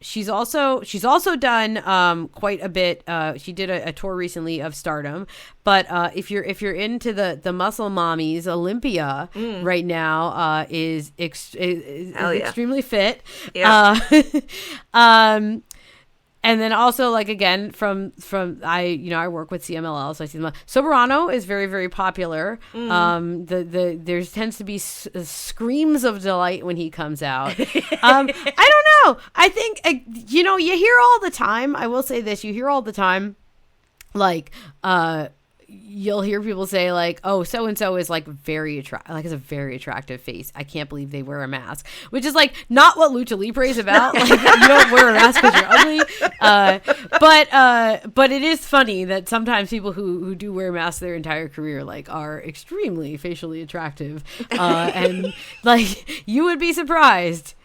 she's also done quite a bit. She did a tour recently of Stardom, but if you're into the muscle mommies, Olympia right now is extremely fit. Yeah. And then also, like, again, from I work with CMLL, so I see them. Soberano is very, very popular. There tends to be screams of delight when he comes out. I don't know. I think you hear all the time. I will say this: you hear all the time, like, you'll hear people say, like, oh, so and so is, like, very has a very attractive face. I can't believe they wear a mask, which is, like, not what Lucha Libre is about. Like, you don't wear a mask because you're ugly. But it is funny that sometimes people who do wear masks their entire career, like, are extremely facially attractive, and, like, you would be surprised.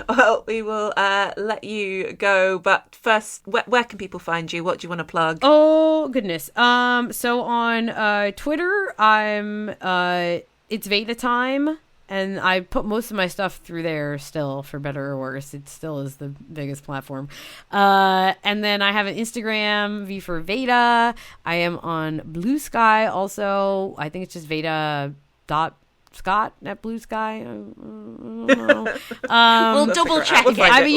Well, we will let you go, but first, where can people find you? What do you want to plug? Oh, goodness. So on Twitter, it's Veda Time, and I put most of my stuff through there still, for better or worse. It still is the biggest platform. And then I have an Instagram, V for Veda. I am on Blue Sky also. I think it's just Veda.Scott at Blue Sky. I don't know. We'll double check. I have a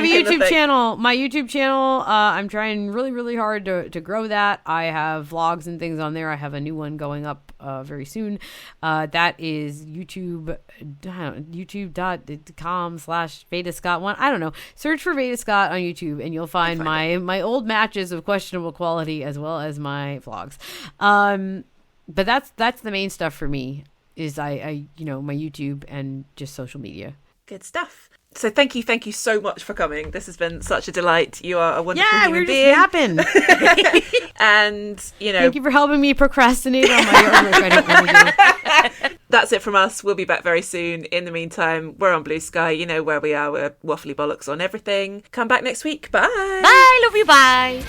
YouTube channel. My YouTube channel, I'm trying really, really hard to grow that. I have vlogs and things on there. I have a new one going up very soon. That is youtube.com/Veda Scott 1. I don't know. Search for Veda Scott on YouTube and you'll find my old matches of questionable quality as well as my vlogs. But that's the main stuff for me. Is I my YouTube and just social media. Good stuff. So thank you so much for coming. This has been such a delight. You are a wonderful human being. Yeah, we're just yapping. And, thank you for helping me procrastinate on my own work. I don't want to do. That's it from us. We'll be back very soon. In the meantime, we're on Blue Sky. You know where we are. We're Waffly Bollox on everything. Come back next week. Bye. Bye. Love you. Bye.